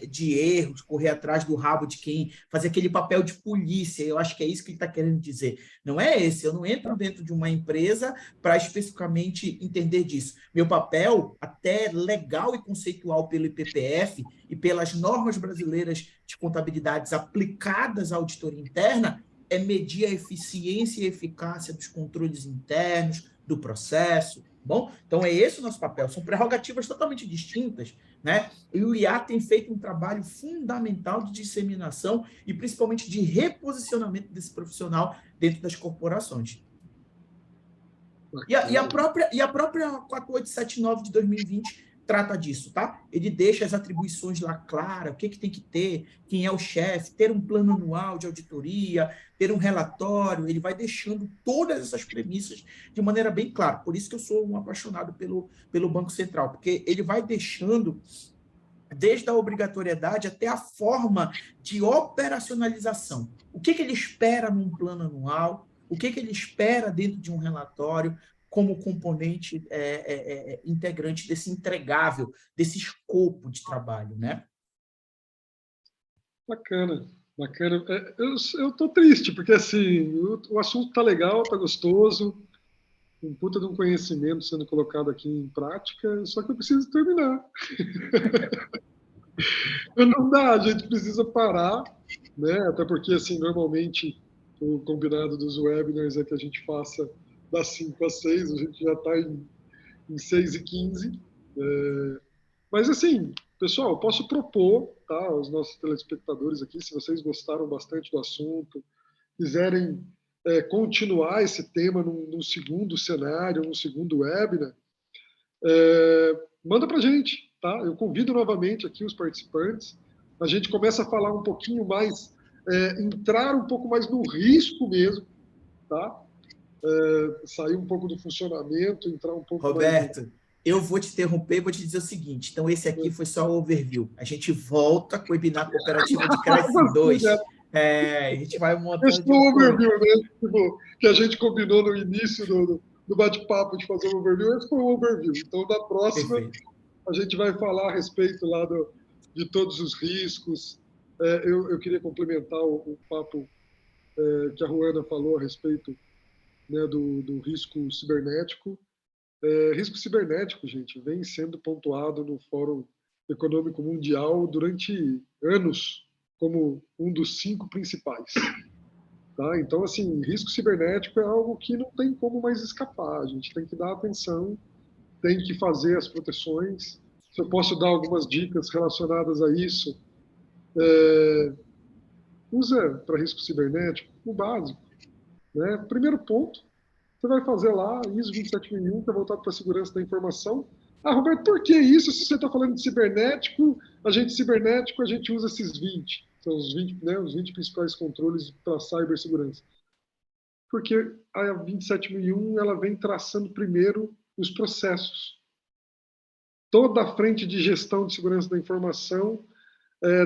de erros, correr atrás do rabo de quem, fazer aquele papel de polícia. Eu acho que é isso que ele está querendo dizer. Não é esse. Eu não entro dentro de uma empresa para especificamente entender disso. Meu papel, até legal e conceitual pelo IPPF e pelas normas brasileiras de contabilidade aplicadas à auditoria interna, é medir a eficiência e eficácia dos controles internos, do processo. Bom, então é esse o nosso papel. São prerrogativas totalmente distintas, né? E o IA tem feito um trabalho fundamental de disseminação e principalmente de reposicionamento desse profissional dentro das corporações. E a própria 4879 de 2020 trata disso, tá? Ele deixa as atribuições lá claras, o que tem que ter, quem é o chefe, ter um plano anual de auditoria, ter um relatório, ele vai deixando todas essas premissas de maneira bem clara. Por isso que eu sou um apaixonado pelo Banco Central, porque ele vai deixando desde a obrigatoriedade até a forma de operacionalização. O que ele espera num plano anual, o que ele espera dentro de um relatório como componente integrante desse entregável, desse escopo de trabalho, né? Bacana, bacana. Eu tô triste, porque assim, o assunto tá legal, tá gostoso, um puta de um conhecimento sendo colocado aqui em prática, só que eu preciso terminar. Não dá, a gente precisa parar, né? Até porque, assim, normalmente o combinado dos webinars é que a gente faça das 5 às 6, a gente já está em 6h15. Mas, assim, pessoal, eu posso propor, tá, aos nossos telespectadores aqui, se vocês gostaram bastante do assunto, quiserem continuar esse tema num segundo cenário, num segundo webinar, manda para a gente, tá? Eu convido novamente aqui os participantes. A gente começa a falar um pouquinho mais, entrar um pouco mais no risco mesmo, tá? Sair um pouco do funcionamento, entrar um pouco Roberto, mais... eu vou te interromper e vou te dizer o seguinte, então esse aqui foi só o overview. A gente volta com o webinar Cooperativa de Crédito 2. A gente vai montando... Esse foi o overview, né? Tipo, que a gente combinou no início do bate-papo de fazer o overview, esse foi o overview. Então, na próxima, perfeito, a gente vai falar a respeito lá de todos os riscos. Eu queria complementar o papo que a Ruana falou a respeito, né, do risco cibernético. Risco cibernético, gente, vem sendo pontuado no Fórum Econômico Mundial durante anos como um dos 5 principais. Tá? Então, assim, risco cibernético é algo que não tem como mais escapar. A gente tem que dar atenção, tem que fazer as proteções. Se eu posso dar algumas dicas relacionadas a isso, usa para risco cibernético o básico, né? Primeiro ponto, você vai fazer lá ISO 27001, que é voltado para a segurança da informação. Ah, Roberto, por que isso? Se você está falando de cibernético, a gente usa esses 20. São os 20, né, os 20 principais controles para cibersegurança. Porque a 27001 ela vem traçando primeiro os processos. Toda a frente de gestão de segurança da informação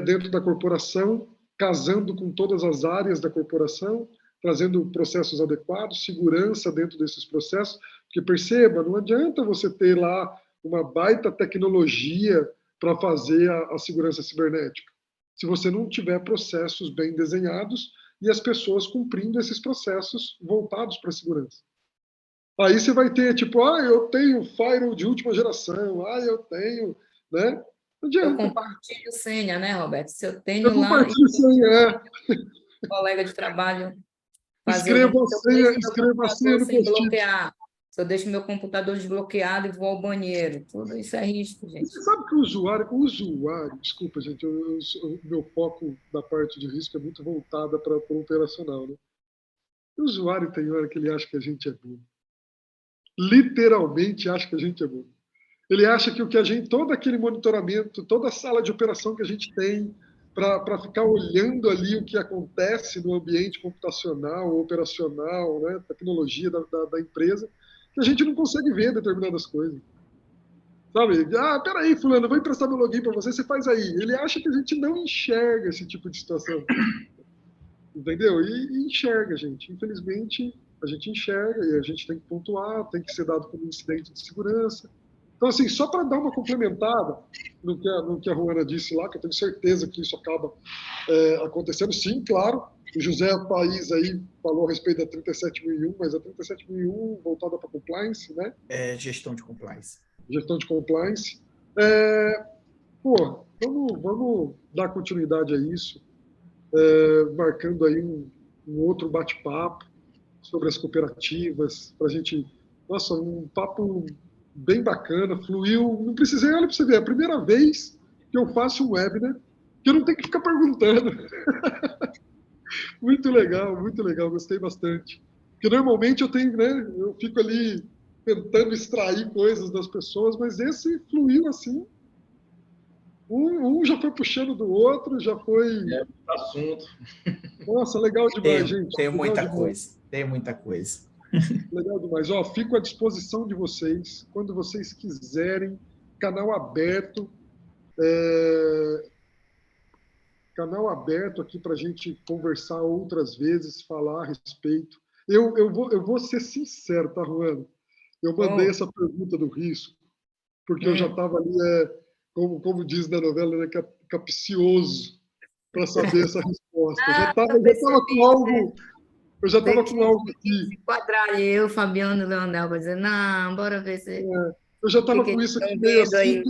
dentro da corporação, casando com todas as áreas da corporação, trazendo processos adequados, segurança dentro desses processos, porque perceba, não adianta você ter lá uma baita tecnologia para fazer a segurança cibernética, se você não tiver processos bem desenhados e as pessoas cumprindo esses processos voltados para a segurança. Aí você vai ter, tipo, eu tenho firewall de última geração, eu tenho, né? Não adianta. Eu compartilho senha, né, Roberto? Se eu tenho eu compartilho senha, colega de trabalho escreva a senha no post-it. Se eu deixo meu computador desbloqueado e vou ao banheiro, tudo isso é risco, gente. Você sabe que o usuário, desculpa, gente, meu foco da parte de risco é muito voltada para o operacional, né? O usuário tem hora que ele acha que a gente é bom. Literalmente acha que a gente é bom. Ele acha que todo aquele monitoramento, toda a sala de operação que a gente tem para ficar olhando ali o que acontece no ambiente computacional, operacional, né, tecnologia da empresa, que a gente não consegue ver determinadas coisas. Sabe? Peraí, fulano, eu vou emprestar meu login para você, você faz aí. Ele acha que a gente não enxerga esse tipo de situação. Entendeu? E enxerga, gente. Infelizmente, a gente enxerga e a gente tem que pontuar, tem que ser dado como incidente de segurança. Então, assim, só para dar uma complementada no que a Ruana disse lá, que eu tenho certeza que isso acaba acontecendo, sim, claro. O José País aí falou a respeito da 37001, mas a 37001 voltada para compliance, né? Gestão de compliance. Gestão de compliance. Vamos dar continuidade a isso, marcando aí um outro bate-papo sobre as cooperativas, para a gente... Nossa, um papo bem bacana, fluiu. Não precisei, olha para você ver, é a primeira vez que eu faço um webinar que eu não tenho que ficar perguntando. Muito legal, gostei bastante. Porque normalmente eu fico ali tentando extrair coisas das pessoas, mas esse fluiu assim. Um já foi puxando do outro, já foi... Assunto. Nossa, legal demais, gente. Tem Legal muita demais. coisa. Tem muita coisa. Legal demais. Ó, fico à disposição de vocês, quando vocês quiserem, canal aberto, canal aberto aqui para a gente conversar outras vezes, falar a respeito. Eu vou ser sincero, tá, Juana? Eu mandei essa pergunta do risco, porque eu já estava ali, como diz na novela, né, capcioso para saber essa resposta. Eu já estava com algo... Eu já estava com algo aqui. Enquadrar eu, Fabiano e Leonel, para dizer, não, bora ver se... Eu já estava com isso aqui meio assim,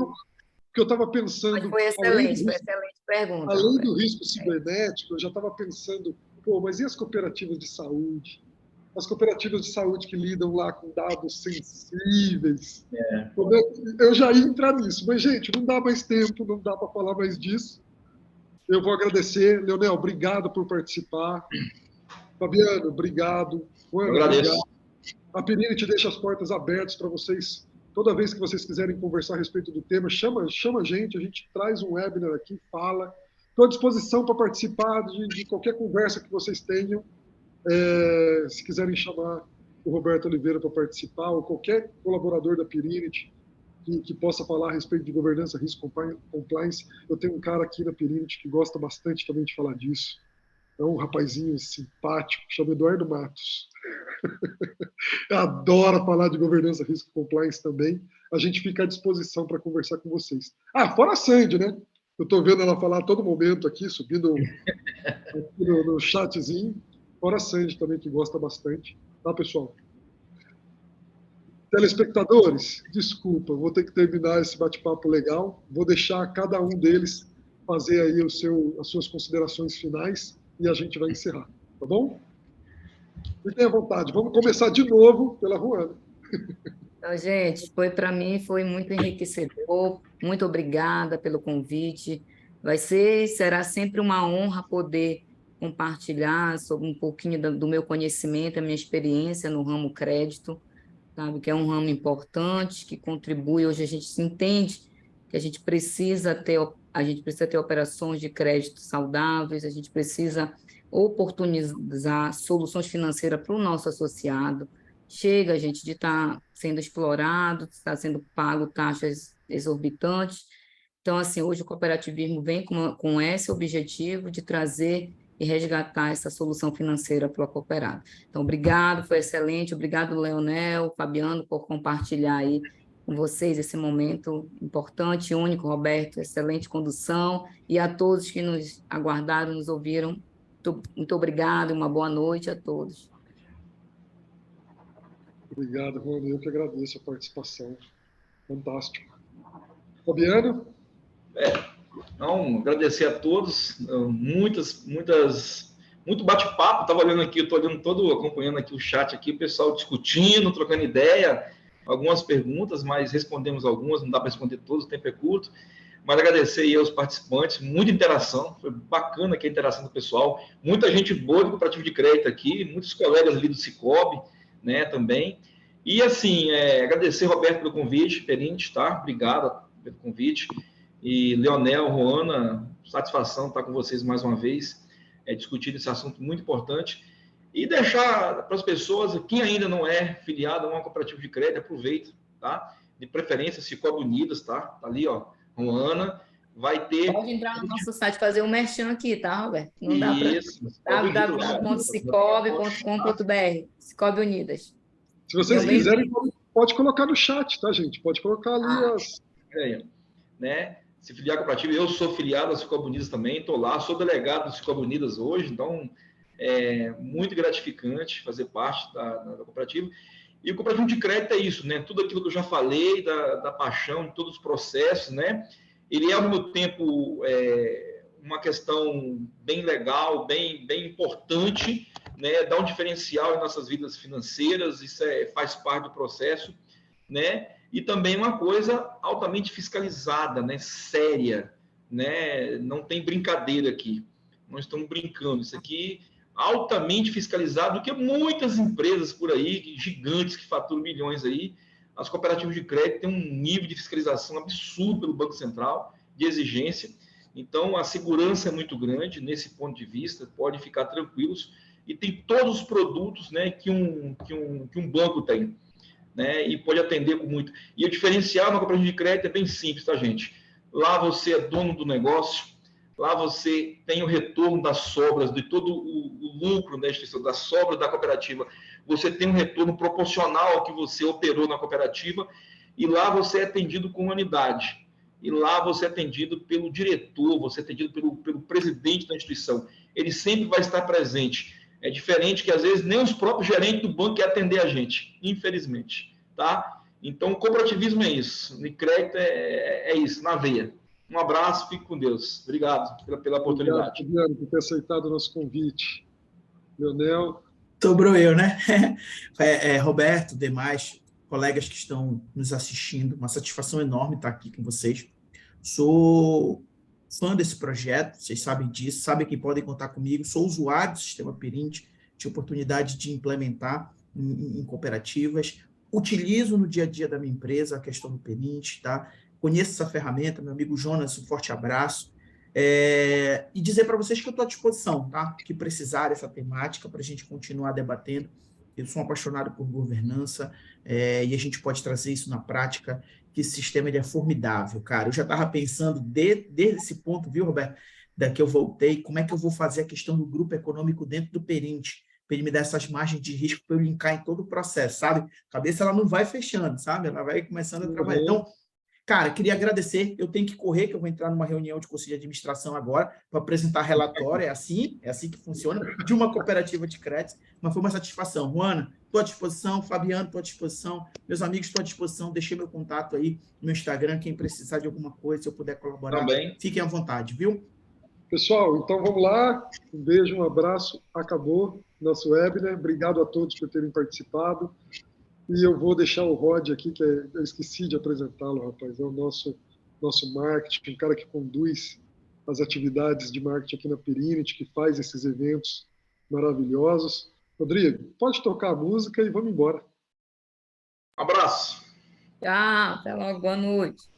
que eu estava pensando... Mas foi excelente pergunta. Além do risco cibernético, eu já estava pensando, mas e as cooperativas de saúde? As cooperativas de saúde que lidam lá com dados sensíveis. Eu já ia entrar nisso, mas, gente, não dá mais tempo, não dá para falar mais disso. Eu vou agradecer. Leonel, obrigado por participar. Fabiano, obrigado. Juana, eu agradeço. Obrigado. A Perini te deixa as portas abertas para vocês. Toda vez que vocês quiserem conversar a respeito do tema, chama a gente traz um webinar aqui, fala. Estou à disposição para participar de qualquer conversa que vocês tenham. Se quiserem chamar o Roberto Oliveira para participar, ou qualquer colaborador da Perini que possa falar a respeito de governança, risco, compliance. Eu tenho um cara aqui na Perini que gosta bastante também de falar disso. É um rapazinho simpático, chama Eduardo Matos. Adora falar de governança, risco e compliance também. A gente fica à disposição para conversar com vocês. Fora a Sandy, né? Eu estou vendo ela falar a todo momento aqui, subindo aqui no chatzinho. Fora a Sandy também, que gosta bastante. Tá, pessoal? Telespectadores, desculpa, vou ter que terminar esse bate-papo legal. Vou deixar cada um deles fazer aí as suas considerações finais e a gente vai encerrar, tá bom? Fiquem à vontade. Vamos começar de novo pela Juana. Então, gente, para mim foi muito enriquecedor. Muito obrigada pelo convite. Será sempre uma honra poder compartilhar sobre um pouquinho do meu conhecimento, a minha experiência no ramo crédito, sabe, que é um ramo importante, que contribui. Hoje a gente se entende que a gente precisa ter operações de crédito saudáveis, a gente precisa oportunizar soluções financeiras para o nosso associado. Chega, gente, de estar sendo explorado, está sendo pago taxas exorbitantes. Então, assim, hoje o cooperativismo vem com esse objetivo de trazer e resgatar essa solução financeira para o cooperado. Então, obrigado, foi excelente. Obrigado, Leonel, Fabiano, por compartilhar aí com vocês esse momento importante e único. Roberto, excelente condução. E a todos que nos aguardaram, nos ouviram, muito obrigado e uma boa noite a todos. Obrigado, Rony. Eu que agradeço a participação. Fantástico. Fabiano? Então, agradecer a todos. Muito bate-papo. Estava olhando aqui, estou acompanhando aqui o chat aqui, o pessoal discutindo, trocando ideia, algumas perguntas, mas respondemos algumas, não dá para responder todas, o tempo é curto. Mas agradecer aí aos participantes, muita interação, foi bacana aqui a interação do pessoal, muita gente boa do cooperativo de crédito aqui, muitos colegas ali do Sicob, né, também. E assim, agradecer, Roberto, pelo convite, Perini, tá? Obrigado pelo convite. E Leonel, Juana, satisfação estar com vocês mais uma vez, discutindo esse assunto muito importante. E deixar para as pessoas, quem ainda não é filiado a uma cooperativa de crédito, aproveita, tá? De preferência, Sicob Unidas, tá? Tá ali, ó. Juana, vai ter... Pode entrar no nosso site, fazer um merchan aqui, tá, Roberto? Não dá para... www.sicob.com.br, Sicob Unidas. Se vocês quiserem, pode colocar no chat, tá, gente? Pode colocar ali as... né? Se filiar à cooperativa, eu sou filiado à Sicob Unidas também, estou lá, sou delegado do Sicob Unidas hoje, então é muito gratificante fazer parte da cooperativa. E o cooperativo de crédito é isso, né? Tudo aquilo que eu já falei, da paixão, de todos os processos, né? Ele é, ao mesmo tempo, uma questão bem legal, bem importante, né? Dá um diferencial em nossas vidas financeiras, isso faz parte do processo, né? E também uma coisa altamente fiscalizada, né? Séria, né? Não tem brincadeira aqui. Nós estamos brincando. Isso aqui, altamente fiscalizado, do que muitas empresas por aí, gigantes que faturam milhões aí. As cooperativas de crédito têm um nível de fiscalização absurdo pelo Banco Central, de exigência. Então, a segurança é muito grande nesse ponto de vista, pode ficar tranquilos, e tem todos os produtos, né, que um banco tem, né, e pode atender com muito. E o diferencial na cooperativa de crédito é bem simples, tá, gente? Lá você é dono do negócio, lá você tem o retorno das sobras, de todo o lucro da instituição, das sobras da cooperativa. Você tem um retorno proporcional ao que você operou na cooperativa, e lá você é atendido com humanidade. E lá você é atendido pelo diretor, você é atendido pelo presidente da instituição. Ele sempre vai estar presente. É diferente que, às vezes, nem os próprios gerentes do banco querem atender a gente, infelizmente. Tá? Então, o cooperativismo é isso. O crédito é isso, na veia. Um abraço, fique com Deus. Obrigado pela oportunidade. Obrigado, Fabiano, por ter aceitado o nosso convite. Leonel. Sobrou eu, né? Roberto, demais colegas que estão nos assistindo, uma satisfação enorme estar aqui com vocês. Sou fã desse projeto, vocês sabem disso, sabem que podem contar comigo. Sou usuário do sistema Perint, tive oportunidade de implementar em cooperativas. Utilizo no dia a dia da minha empresa a questão do Perint, tá? Conheço essa ferramenta, meu amigo Jonas, um forte abraço. E dizer para vocês que eu estou à disposição, tá? Que precisar dessa temática para a gente continuar debatendo. Eu sou um apaixonado por governança e a gente pode trazer isso na prática, que esse sistema ele é formidável, cara. Eu já estava pensando desde esse ponto, viu, Roberto? Daqui eu voltei, como é que eu vou fazer a questão do grupo econômico dentro do Perint, para ele me dar essas margens de risco para eu linkar em todo o processo, sabe? A cabeça ela não vai fechando, sabe? Ela vai começando a trabalhar. Então, cara, queria agradecer. Eu tenho que correr, que eu vou entrar numa reunião de conselho de administração agora para apresentar relatório. É assim que funciona, de uma cooperativa de crédito. Mas foi uma satisfação. Juana, estou à disposição. Fabiano, estou à disposição. Meus amigos, estou à disposição. Deixei meu contato aí no meu Instagram. Quem precisar de alguma coisa, se eu puder colaborar, também. Fiquem à vontade, viu? Pessoal, então vamos lá. Um beijo, um abraço. Acabou nosso webinar. Obrigado a todos por terem participado. E eu vou deixar o Rod aqui, que eu esqueci de apresentá-lo, rapaz. É o nosso marketing, um cara que conduz as atividades de marketing aqui na Perint, que faz esses eventos maravilhosos. Rodrigo, pode tocar a música e vamos embora. Um abraço. Tchau, até logo, boa noite.